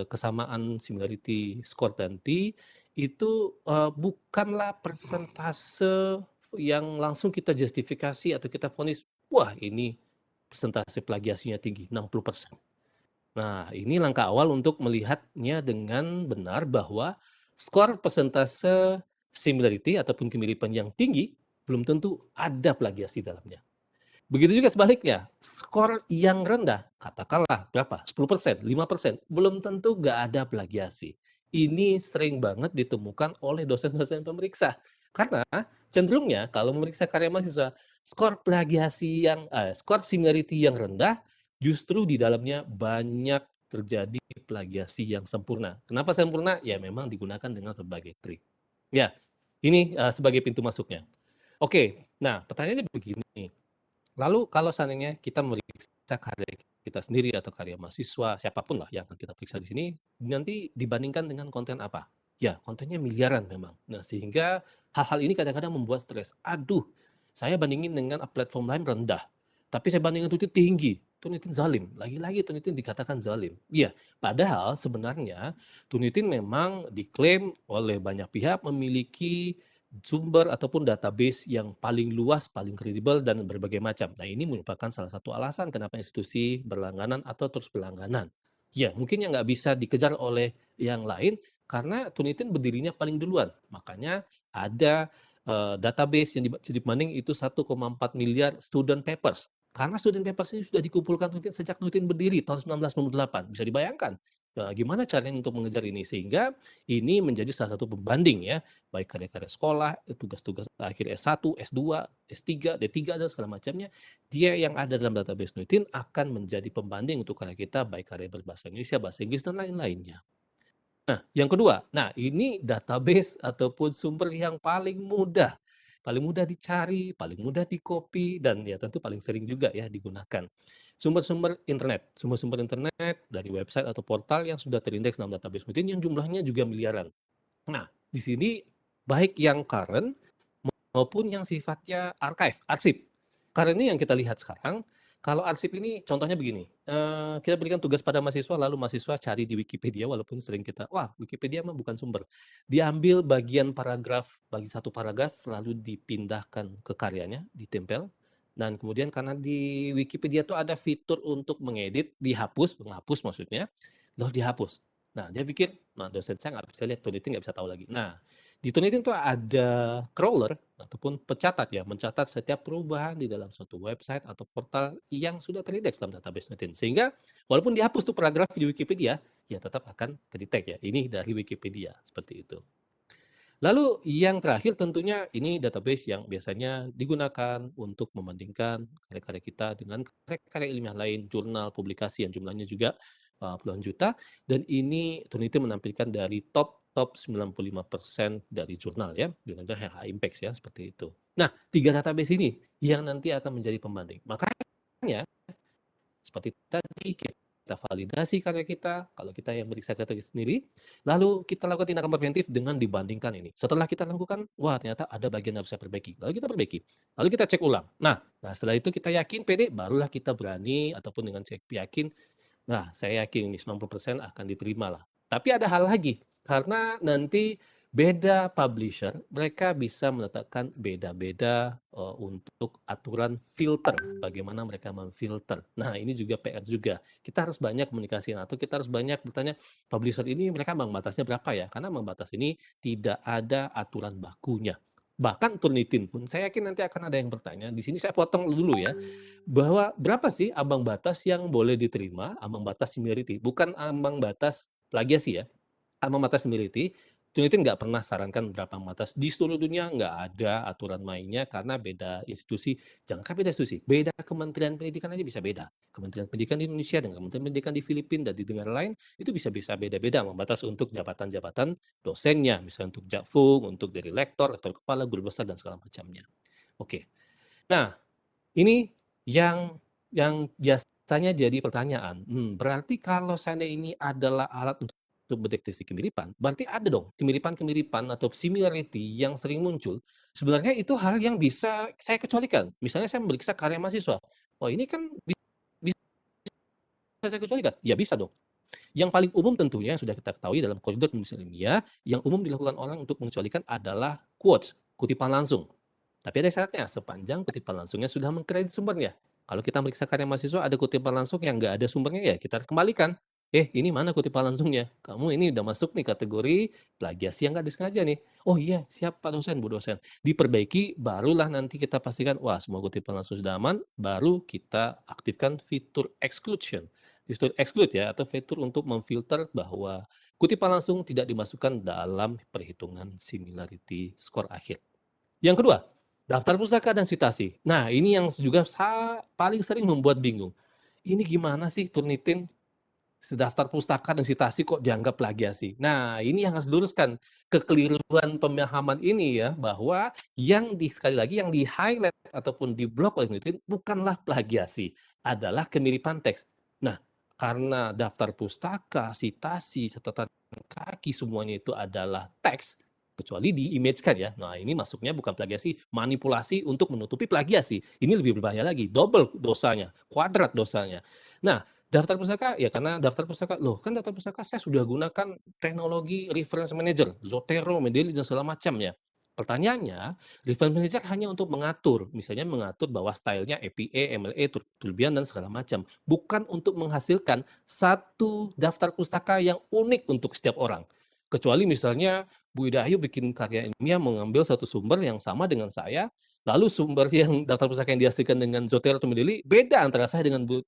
kesamaan similarity score nanti, itu bukanlah persentase yang langsung kita justifikasi atau kita vonis, wah ini persentase plagiasinya tinggi, 60%. Nah, ini langkah awal untuk melihatnya dengan benar bahwa skor persentase similarity ataupun kemiripan yang tinggi belum tentu ada plagiasi dalamnya. Begitu juga sebaliknya, skor yang rendah, katakanlah berapa, 10%, 5%, belum tentu nggak ada plagiasi. Ini sering banget ditemukan oleh dosen-dosen pemeriksa. Karena cenderungnya kalau memeriksa karya mahasiswa, skor similarity yang rendah, justru di dalamnya banyak terjadi plagiasi yang sempurna. Kenapa sempurna? Ya memang digunakan dengan berbagai trik. Ya, ini sebagai pintu masuknya. Oke, nah pertanyaannya begini. Lalu kalau seandainya kita memeriksa karya kita sendiri atau karya mahasiswa, siapapun lah yang akan kita periksa di sini, nanti dibandingkan dengan konten apa? Ya, kontennya miliaran memang. Nah, sehingga hal-hal ini kadang-kadang membuat stres. Aduh, saya bandingin dengan platform lain rendah, tapi saya bandingkan Turnitin tinggi. Turnitin zalim. Lagi-lagi Turnitin dikatakan zalim. Iya, padahal sebenarnya Turnitin memang diklaim oleh banyak pihak memiliki sumber ataupun database yang paling luas, paling kredibel, dan berbagai macam. Nah, ini merupakan salah satu alasan kenapa institusi berlangganan atau terus berlangganan. Ya, mungkin yang nggak bisa dikejar oleh yang lain karena Turnitin berdirinya paling duluan. Makanya ada database yang dibanding itu 1,4 miliar student papers. Karena student papers ini sudah dikumpulkan Turnitin sejak Turnitin berdiri tahun 1998. Bisa dibayangkan gimana caranya untuk mengejar ini, sehingga ini menjadi salah satu pembanding ya, baik karya-karya sekolah, tugas-tugas akhir S1, S2, S3, D3, dan segala macamnya, dia yang ada dalam database Turnitin akan menjadi pembanding untuk karya kita, baik karya berbahasa Indonesia, bahasa Inggris, dan lain-lainnya. Nah, yang kedua, ini database ataupun sumber yang paling mudah dicari, paling mudah di-copy, dan ya tentu paling sering juga ya digunakan. Sumber-sumber internet dari website atau portal yang sudah terindeks dalam database Turnitin yang jumlahnya juga miliaran. Nah, di sini baik yang current maupun yang sifatnya arsip. Karena ini yang kita lihat sekarang, kalau arsip ini contohnya begini, kita berikan tugas pada mahasiswa, lalu mahasiswa cari di Wikipedia, walaupun sering kita, wah Wikipedia mah bukan sumber. Diambil bagian paragraf, bagi satu paragraf, lalu dipindahkan ke karyanya, ditempel, dan kemudian karena di Wikipedia tuh ada fitur untuk menghapus maksudnya, lalu dihapus. Nah, dia pikir, nah dosen saya nggak bisa lihat, Turnitin nggak bisa tahu lagi. Nah, di Turnitin itu ada crawler ataupun pencatat ya, mencatat setiap perubahan di dalam suatu website atau portal yang sudah terindeks dalam database Turnitin. Sehingga walaupun dihapus tuh paragraf di Wikipedia, ya tetap akan kedetek ya. Ini dari Wikipedia, seperti itu. Lalu yang terakhir tentunya ini database yang biasanya digunakan untuk membandingkan karya-karya kita dengan karya-karya ilmiah lain, jurnal, publikasi yang jumlahnya juga puluhan juta, dan ini Turnitin menampilkan dari top 95% dari jurnal ya, jurnal yang high impact ya, seperti itu. Nah, 3 database ini yang nanti akan menjadi pembanding. Makanya seperti tadi kita validasi karya kita, kalau kita yang meriksa karya kita sendiri, lalu kita lakukan tindakan preventif dengan dibandingkan ini. Setelah kita lakukan, wah ternyata ada bagian yang harus saya perbaiki. Lalu kita perbaiki. Lalu kita cek ulang. Nah setelah itu kita yakin pede, barulah kita berani ataupun dengan cek yakin, nah saya yakin ini 90% akan diterima lah. Tapi ada hal lagi, karena nanti beda publisher, mereka bisa meletakkan beda-beda untuk aturan filter, bagaimana mereka memfilter. Nah ini juga PR juga, kita harus banyak komunikasi, atau kita harus banyak bertanya, publisher ini mereka ambang batasnya berapa ya, karena ambang batas ini tidak ada aturan bakunya. Bahkan Turnitin pun, saya yakin nanti akan ada yang bertanya, di sini saya potong dulu ya, bahwa berapa sih ambang batas yang boleh diterima, ambang batas similarity, bukan ambang batas plagiasi ya, ambang batas similarity. Peneliti nggak pernah sarankan berapa batas. Di seluruh dunia nggak ada aturan mainnya karena beda institusi. Jangankan beda institusi, beda kementerian pendidikan aja bisa beda. Kementerian pendidikan di Indonesia dengan kementerian pendidikan di Filipina dan di negara lain itu bisa beda-beda membatas untuk jabatan-jabatan dosennya, misalnya untuk jakfung, untuk dari rektor kepala, guru besar dan segala macamnya. Oke. Nah, ini yang biasanya jadi pertanyaan. Berarti kalau seandainya ini adalah alat untuk mendeteksi kemiripan, berarti ada dong kemiripan-kemiripan atau similarity yang sering muncul. Sebenarnya itu hal yang bisa saya kecualikan. Misalnya saya memeriksa karya mahasiswa. Oh, ini kan bisa saya kecualikan? Ya bisa dong. Yang paling umum tentunya yang sudah kita ketahui dalam koridor penulisan ilmiah, yang umum dilakukan orang untuk mengecualikan adalah quotes, kutipan langsung. Tapi ada syaratnya, sepanjang kutipan langsungnya sudah mengkredit sumbernya. Kalau kita meriksa karya mahasiswa ada kutipan langsung yang nggak ada sumbernya, ya kita kembalikan. Ini mana kutipan langsungnya? Kamu ini udah masuk nih kategori plagiasi yang nggak disengaja nih. Oh iya, siap Pak dosen, Bu dosen. Diperbaiki, barulah nanti kita pastikan, wah semua kutipan langsung sudah aman, baru kita aktifkan fitur exclusion. Fitur exclude ya, atau fitur untuk memfilter bahwa kutipan langsung tidak dimasukkan dalam perhitungan similarity skor akhir. Yang kedua, daftar pustaka dan sitasi. Nah, ini yang juga paling sering membuat bingung. Ini gimana sih Turnitin? Daftar pustaka dan sitasi kok dianggap plagiasi. Nah, ini yang harus diluruskan. Kekeliruan pemahaman ini ya, bahwa sekali lagi yang di-highlight ataupun di-block oleh Turnitin bukanlah plagiasi, adalah kemiripan teks. Nah, karena daftar pustaka, sitasi, catatan kaki semuanya itu adalah teks, kecuali di-image-kan ya. Nah, ini masuknya bukan plagiasi, manipulasi untuk menutupi plagiasi. Ini lebih berbahaya lagi, double dosanya, kuadrat dosanya. Nah, daftar pustaka, ya karena daftar pustaka, loh kan daftar pustaka saya sudah gunakan teknologi reference manager, Zotero, Mendeley, dan segala macam ya. Pertanyaannya, reference manager hanya untuk mengatur, misalnya mengatur bahwa stylenya APA, MLA, Tulbian, dan segala macam. Bukan untuk menghasilkan satu daftar pustaka yang unik untuk setiap orang. Kecuali misalnya Bu Ida Ayu bikin karya ilmiah mengambil satu sumber yang sama dengan saya, lalu sumber yang daftar pustaka yang dihasilkan dengan Zotero atau Mendeley beda antara saya dengan Bu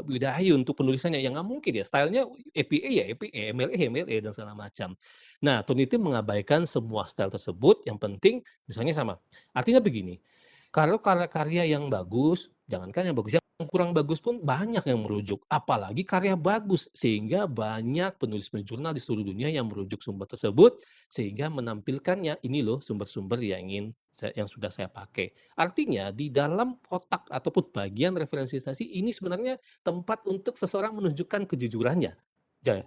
Ida Ayu untuk penulisannya, yang nggak mungkin ya, stylenya APA ya APA, MLA dan segala macam. Nah, Turnitin mengabaikan semua style tersebut, yang penting misalnya sama. Artinya begini, kalau karya-karya yang bagus, jangankan yang bagus, yang kurang bagus pun banyak yang merujuk, apalagi karya bagus, sehingga banyak penulis-penulis jurnal di seluruh dunia yang merujuk sumber tersebut, sehingga menampilkannya, ini loh sumber-sumber yang sudah saya pakai. Artinya di dalam kotak ataupun bagian referensiasi ini sebenarnya tempat untuk seseorang menunjukkan kejujurannya.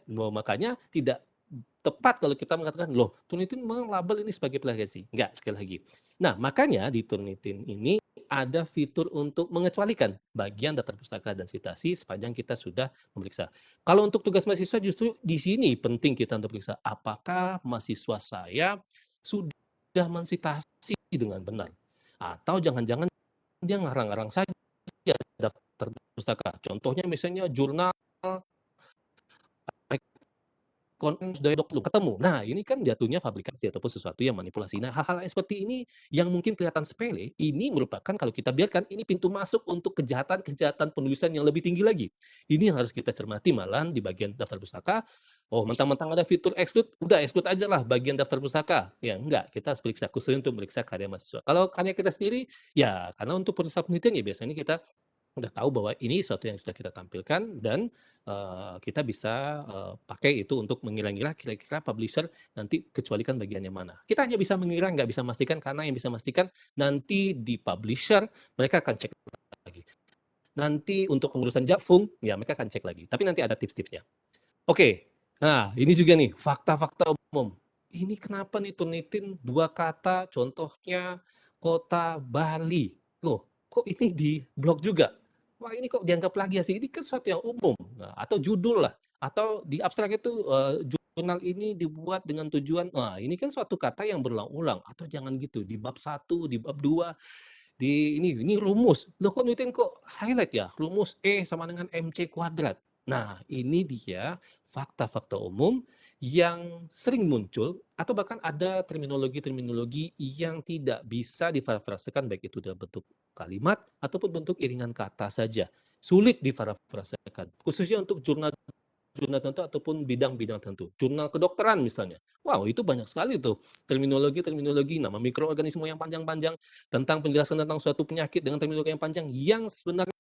Makanya tidak tepat kalau kita mengatakan, loh Turnitin melabel ini sebagai plagiasi. Enggak, sekali lagi. Nah, makanya di Turnitin ini ada fitur untuk mengecualikan bagian daftar pustaka dan sitasi sepanjang kita sudah memeriksa. Kalau untuk tugas mahasiswa justru di sini penting kita untuk periksa apakah mahasiswa saya sudah mensitasi dengan benar. Atau jangan-jangan dia ngarang-ngarang saja daftar pustaka. Contohnya misalnya jurnal konten sudah ketemu. Nah, ini kan jatuhnya fabrikasi ataupun sesuatu yang manipulasi. Nah, hal-hal seperti ini yang mungkin kelihatan sepele, ini merupakan kalau kita biarkan ini pintu masuk untuk kejahatan-kejahatan penulisan yang lebih tinggi lagi. Ini yang harus kita cermati malah di bagian daftar pustaka. Oh, mentang-mentang ada fitur exclude, udah exclude aja lah bagian daftar pustaka. Ya, enggak. Kita harus periksa khusus untuk meriksa karya mahasiswa. Kalau karya kita sendiri, ya karena untuk penulisan penelitian ya biasanya kita udah tahu bahwa ini sesuatu yang sudah kita tampilkan dan kita bisa pakai itu untuk mengira-ngira kira-kira publisher nanti kecualikan bagiannya mana. Kita hanya bisa mengira, nggak bisa memastikan, karena yang bisa memastikan nanti di publisher mereka akan cek lagi. Nanti untuk pengurusan jakfung, ya mereka akan cek lagi. Tapi nanti ada tips-tipsnya. Oke, nah ini juga nih fakta-fakta umum. Ini kenapa nih Turnitin dua kata, contohnya kota Bali. Loh, kok ini di blog juga? Wah, ini kok dianggap plagiasi? Ini kan sesuatu yang umum. Nah, atau judul lah, atau di abstrak itu jurnal ini dibuat dengan tujuan, nah ini kan suatu kata yang berulang-ulang. Atau jangan gitu, di bab 1, di bab 2, ini rumus. Loh kok Newton kok highlight ya? Rumus E sama dengan MC kuadrat. Nah, ini dia fakta-fakta umum yang sering muncul, atau bahkan ada terminologi-terminologi yang tidak bisa diparafrasekan, baik itu dalam bentuk kalimat ataupun bentuk iringan kata saja. Sulit diparafrasekan, khususnya untuk jurnal jurnal tertentu ataupun bidang-bidang tertentu. Jurnal kedokteran misalnya. Wow, itu banyak sekali tuh terminologi-terminologi, nama mikroorganisme yang panjang-panjang, tentang penjelasan tentang suatu penyakit dengan terminologi yang panjang yang sebenarnya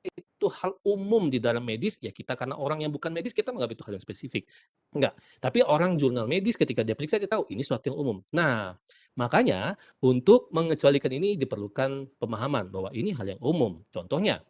itu hal umum di dalam medis, ya kita karena orang yang bukan medis kita menganggap itu hal yang spesifik. Enggak. Tapi orang jurnal medis ketika dia periksa dia tahu ini suatu yang umum. Nah, makanya untuk mengecualikan ini diperlukan pemahaman bahwa ini hal yang umum. Contohnya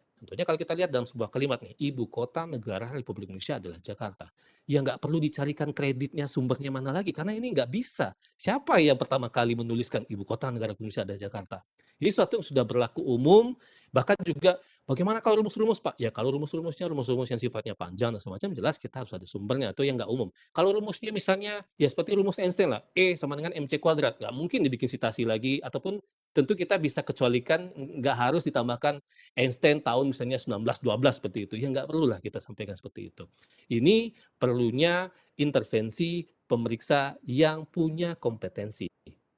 kalau kita lihat dalam sebuah kalimat nih, ibu kota negara Republik Indonesia adalah Jakarta. Ya nggak perlu dicarikan kreditnya sumbernya mana lagi, karena ini nggak bisa. Siapa yang pertama kali menuliskan ibu kota negara Republik Indonesia adalah Jakarta? Ini sesuatu yang sudah berlaku umum, bahkan juga bagaimana kalau rumus-rumus, Pak? Ya kalau rumus-rumusnya rumus-rumus yang sifatnya panjang dan semacam, jelas kita harus ada sumbernya atau yang nggak umum. Kalau rumusnya misalnya ya seperti rumus Einstein lah, E sama dengan MC kuadrat, nggak mungkin dibikin citasi lagi, ataupun tentu kita bisa kecualikan, nggak harus ditambahkan Einstein tahun misalnya 1912 seperti itu. Ya nggak perlulah kita sampaikan seperti itu. Ini perlunya intervensi pemeriksa yang punya kompetensi.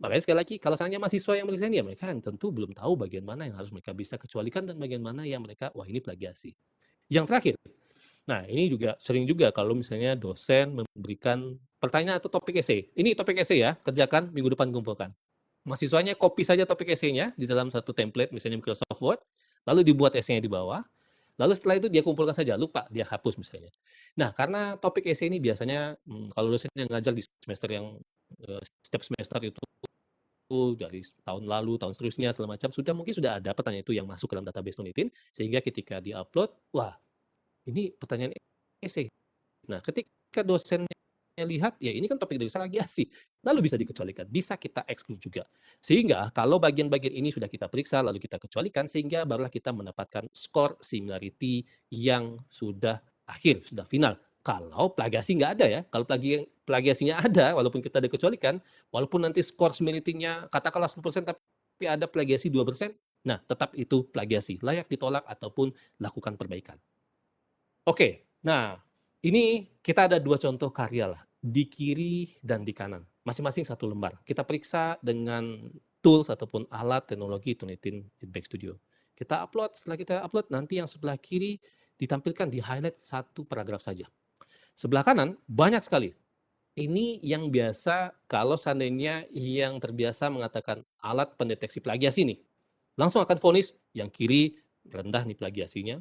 Makanya sekali lagi, kalau seandainya mahasiswa yang meriksa ya mereka tentu belum tahu bagian mana yang harus mereka bisa kecualikan dan bagian mana yang mereka, wah ini plagiasi. Yang terakhir, nah ini juga sering juga kalau misalnya dosen memberikan pertanyaan atau topik esai. Ini topik esai ya, kerjakan minggu depan kumpulkan. Mahasiswanya copy saja topik esainya di dalam satu template, misalnya Microsoft Word, lalu dibuat esainya di bawah, lalu setelah itu dia kumpulkan saja, lupa dia hapus misalnya. Nah, karena topik esai ini biasanya kalau dosen yang ngajar di semester yang setiap semester itu dari tahun lalu, tahun seterusnya, segala macam, mungkin sudah ada pertanyaan itu yang masuk ke dalam database Unitin, sehingga ketika di-upload, wah, ini pertanyaan esai. Nah, ketika dosennya lihat, ya ini kan topik dari plagiasi, lalu bisa dikecualikan, bisa kita exclude juga. Sehingga kalau bagian-bagian ini sudah kita periksa, lalu kita kecualikan, sehingga barulah kita mendapatkan skor similarity yang sudah akhir, sudah final. Kalau plagiasi nggak ada ya, kalau plagiasinya ada, walaupun kita dikecualikan, walaupun nanti skor similarity-nya katakanlah 10%, tapi ada plagiasi 2%, nah tetap itu plagiasi, layak ditolak ataupun lakukan perbaikan. Oke, nah ini kita ada 2 contoh karya lah, di kiri dan di kanan, masing-masing 1 lembar. Kita periksa dengan tools ataupun alat teknologi Turnitin Feedback Studio. Kita upload, setelah kita upload nanti yang sebelah kiri ditampilkan di highlight 1 paragraf saja. Sebelah kanan banyak sekali. Ini yang biasa kalau seandainya yang terbiasa mengatakan alat pendeteksi plagiasi nih, langsung akan vonis yang kiri rendah nih plagiasinya,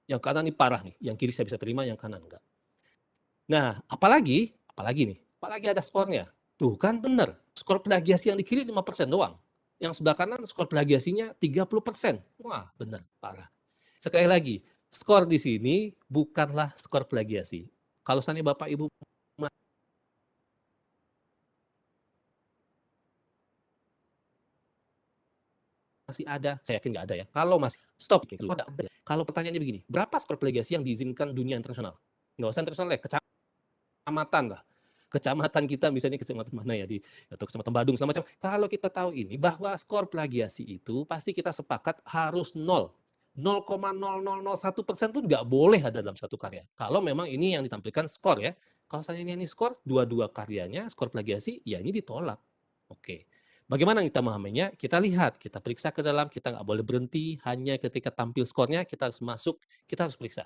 yang kanan nih parah nih, yang kiri saya bisa terima, yang kanan enggak. Nah, apalagi ada skornya. Tuh kan benar, skor plagiasi yang di kiri 5% doang. Yang sebelah kanan skor plagiasinya 30%. Wah, benar, parah. Sekali lagi, skor di sini bukanlah skor plagiasi. Kalau seandainya Bapak Ibu masih ada, saya yakin nggak ada ya. Kalau masih, stop. Kalau pertanyaannya begini, berapa skor plagiasi yang diizinkan dunia internasional? Nggak usah internasional ya, kecamatan lah. Kecamatan kita misalnya kecamatan mana ya, atau kecamatan Badung segala macam. Kalau kita tahu ini bahwa skor plagiasi itu pasti kita sepakat harus 0,0001% pun nggak boleh ada dalam satu karya. Kalau memang ini yang ditampilkan skor ya. Kalau seandainya ini skor, dua-dua karyanya skor plagiasi, ya ini ditolak. Oke. Bagaimana kita memahaminya? Kita lihat, kita periksa ke dalam, kita nggak boleh berhenti, hanya ketika tampil skornya kita harus masuk, kita harus periksa.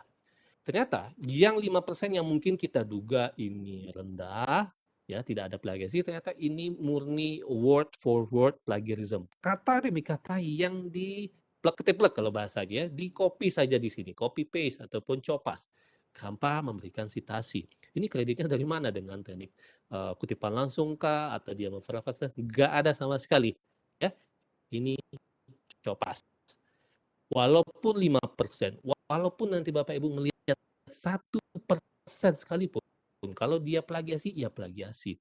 Ternyata yang 5% yang mungkin kita duga ini rendah, ya tidak ada plagiasi, ternyata ini murni word for word plagiarism. Kata demi kata yang di plek-plek kalau bahasanya, di copy saja di sini, copy paste ataupun copas tanpa memberikan citasi. Ini kreditnya dari mana, dengan teknik kutipan langsung kah atau dia memparafrase? Nggak ada sama sekali. Ya, ini copas. Walaupun 5%, walaupun nanti Bapak Ibu melihat 1% sekalipun, kalau dia plagiasi, ya plagiasi.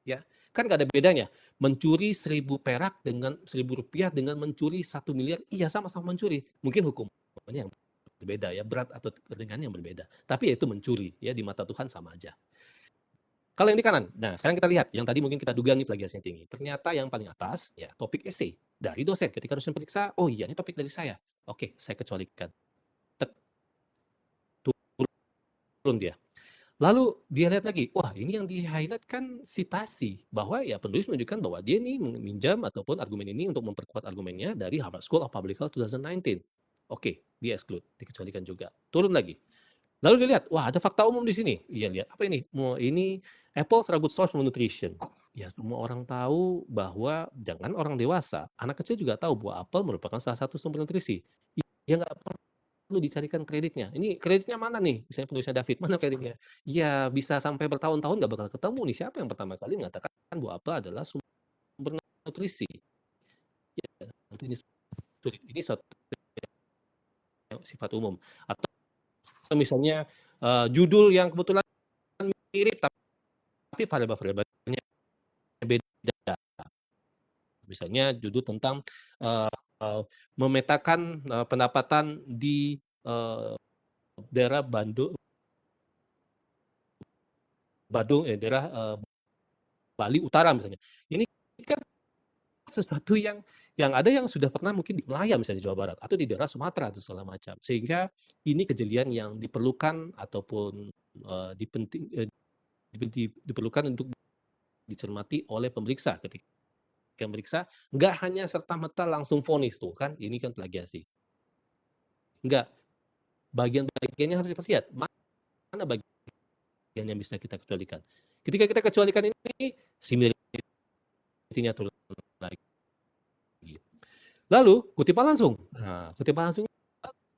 Ya, kan nggak ada bedanya. Mencuri 1.000 perak dengan 1.000 rupiah dengan mencuri 1 miliar, iya sama-sama mencuri. Mungkin hukumannya yang berbeda ya, berat atau ringannya yang berbeda. Tapi ya itu mencuri, ya di mata Tuhan sama aja. Kalau yang di kanan, nah sekarang kita lihat, yang tadi mungkin kita duga nih plagiasinya tinggi. Ternyata yang paling atas, ya topik esai dari dosen. Ketika dosen periksa, oh iya ini topik dari saya. Oke, saya kecualikan. Turun dia. Lalu dia lihat lagi, wah ini yang di-highlight kan citasi, bahwa ya penulis menunjukkan bahwa dia nih meminjam ataupun argumen ini untuk memperkuat argumennya dari Harvard School of Public Health 2019. Oke, dia exclude, dikecualikan juga. Turun lagi. Lalu dia lihat, wah ada fakta umum di sini. Iya lihat, apa ini? Ini apples are a good source for nutrition. Ya semua orang tahu bahwa jangan orang dewasa, anak kecil juga tahu bahwa apel merupakan salah satu sumber nutrisi. Ya nggak perlu dicarikan kreditnya. Ini kreditnya mana nih? Misalnya penulisnya David, mana kreditnya? Ya bisa sampai bertahun-tahun nggak bakal ketemu nih. Siapa yang pertama kali mengatakan bahwa apel adalah sumber nutrisi? Ya, tentu ini sulit. Ini suatu yang sifat umum. Atau misalnya judul yang kebetulan mirip tapi variabel-variabelnya beda. Misalnya judul tentang memetakan pendapatan di daerah daerah Bali Utara misalnya. Ini kan sesuatu yang ada yang sudah pernah mungkin di Melaya misalnya di Jawa Barat atau di daerah Sumatera atau segala macam. Sehingga ini kejelian yang diperlukan ataupun diperlukan untuk dicermati oleh pemeriksa ketika meriksa, nggak hanya serta-merta langsung vonis tuh kan, ini kan plagiasi. Enggak, bagian-bagiannya harus kita lihat, mana bagian yang bisa kita kecualikan. Ketika kita kecualikan ini, similarity-nya turun lagi. Lalu, kutipan langsung. Nah, kutipan langsung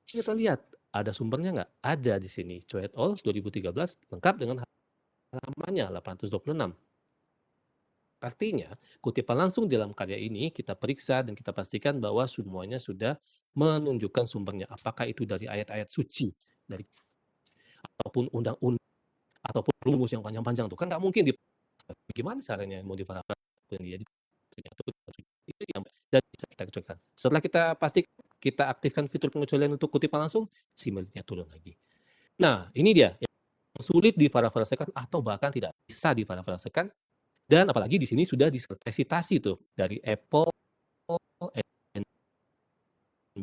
kita lihat, ada sumbernya nggak? Ada di sini, Choi et al. 2013, lengkap dengan halamannya 826. Artinya, kutipan langsung dalam karya ini kita periksa dan kita pastikan bahwa semuanya sudah menunjukkan sumbernya. Apakah itu dari ayat-ayat suci, dari ataupun undang-undang, ataupun rumus yang panjang-panjang tuh kan nggak mungkin gimana caranya mau diparafrase dia itu yang dan bisa kita kecualikan. Setelah kita pastikan, kita aktifkan fitur pengecualian untuk kutipan langsung, similarity-nya turun lagi. Nah, ini dia yang sulit diparafrasekan atau bahkan tidak bisa diparafrasekan. Dan apalagi di sini sudah disitasi tuh dari Apple and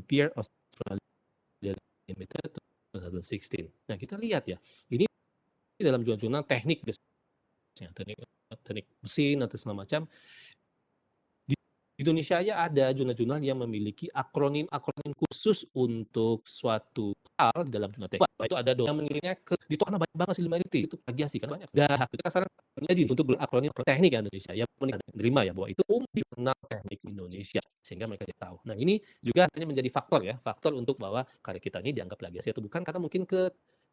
Peer Australia Limited 2016. Nah kita lihat ya, ini dalam jurnal teknik biasanya, teknik mesin atau segala macam. Di Indonesia ya ada jurnal-jurnal yang memiliki akronim-akronim khusus untuk suatu hal di dalam jurnal teknik. Itu ada yang mengirimnya di karena banyak banget similarity, itu plagiasi kan banyak. Dan kita sekarang jadi untuk akronim teknik Indonesia ya menerima ya bahwa itu di jurnal teknik Indonesia sehingga mereka tahu. Nah ini juga artinya menjadi faktor untuk bahwa karya kita ini dianggap plagiasi atau bukan karena mungkin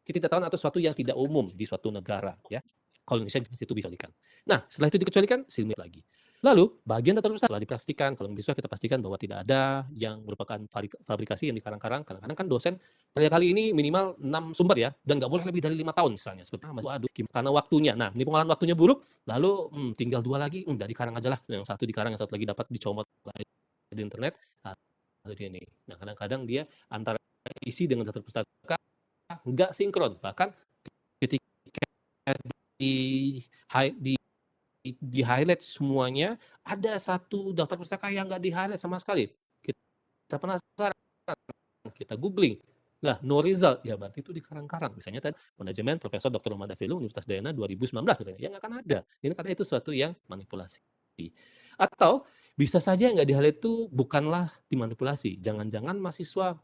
ketidaktahuan atau sesuatu yang tidak umum di suatu negara ya. Kalau Indonesia di situ bisa dikecualikan. Nah setelah itu dikecualikan, similar lagi. Lalu, bagian data besar setelah dipastikan, kalau bisa kita pastikan bahwa tidak ada yang merupakan fabrikasi yang dikarang-karang. Kadang-kadang kan dosen kali ini minimal 6 sumber ya, dan nggak boleh lebih dari 5 tahun misalnya. Seperti waduh, karena waktunya. Nah, ini pengolahan waktunya buruk, lalu tinggal 2 lagi, dari karang aja lah. Yang satu dikarang, yang satu lagi dapat dicomot di internet. Lalu dia ini. Nah, kadang-kadang dia antara isi dengan daftar pustaka nggak sinkron. Bahkan ketika di highlight semuanya, ada satu daftar pustaka yang nggak di highlight sama sekali. Kita penasaran, kita googling, lah no result, ya berarti itu dikarang-karang. Misalnya tadi manajemen Profesor Dr. Romanda Velu Universitas Dayana 2019 misalnya, yang akan ada. Ini karena itu suatu yang manipulasi. Atau bisa saja yang nggak di highlight itu bukanlah dimanipulasi. Jangan-jangan mahasiswa,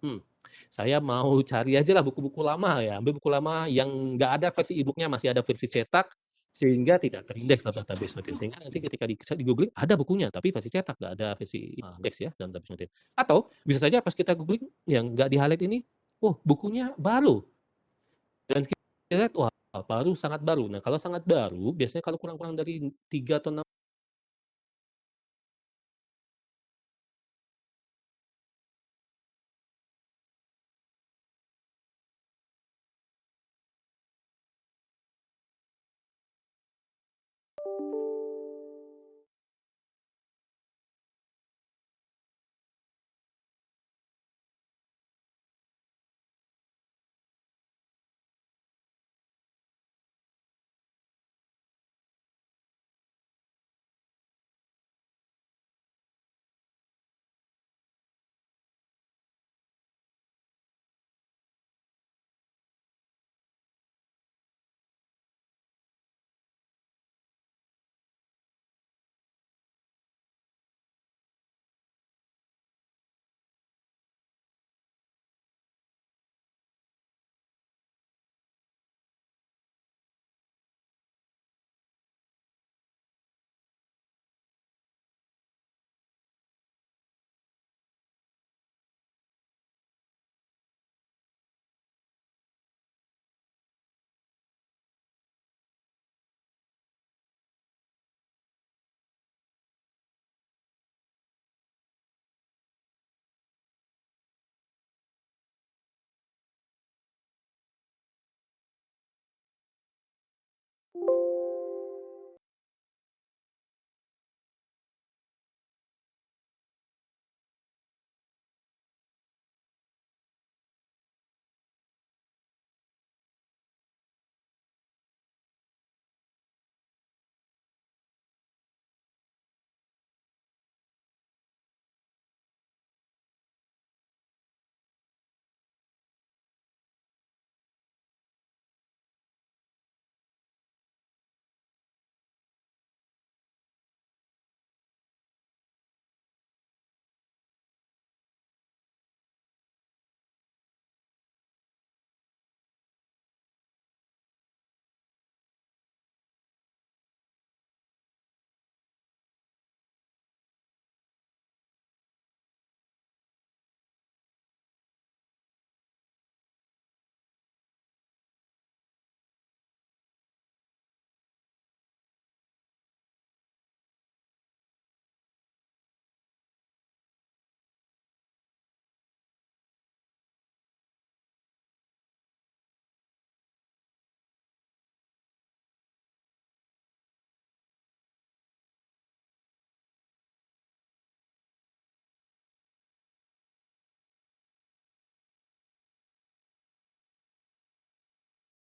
saya mau cari aja lah buku-buku lama ya, ambil buku lama yang nggak ada versi e-booknya, masih ada versi cetak, sehingga tidak terindeks dalam database Notin. Sehingga nanti ketika di googling ada bukunya, tapi versi cetak, nggak ada versi indeks ya dalam database Notin. Atau bisa saja pas kita googling yang nggak di highlight ini, bukunya baru. Dan kita lihat, wah baru, sangat baru. Nah kalau sangat baru, biasanya kalau kurang-kurang dari 3 atau 6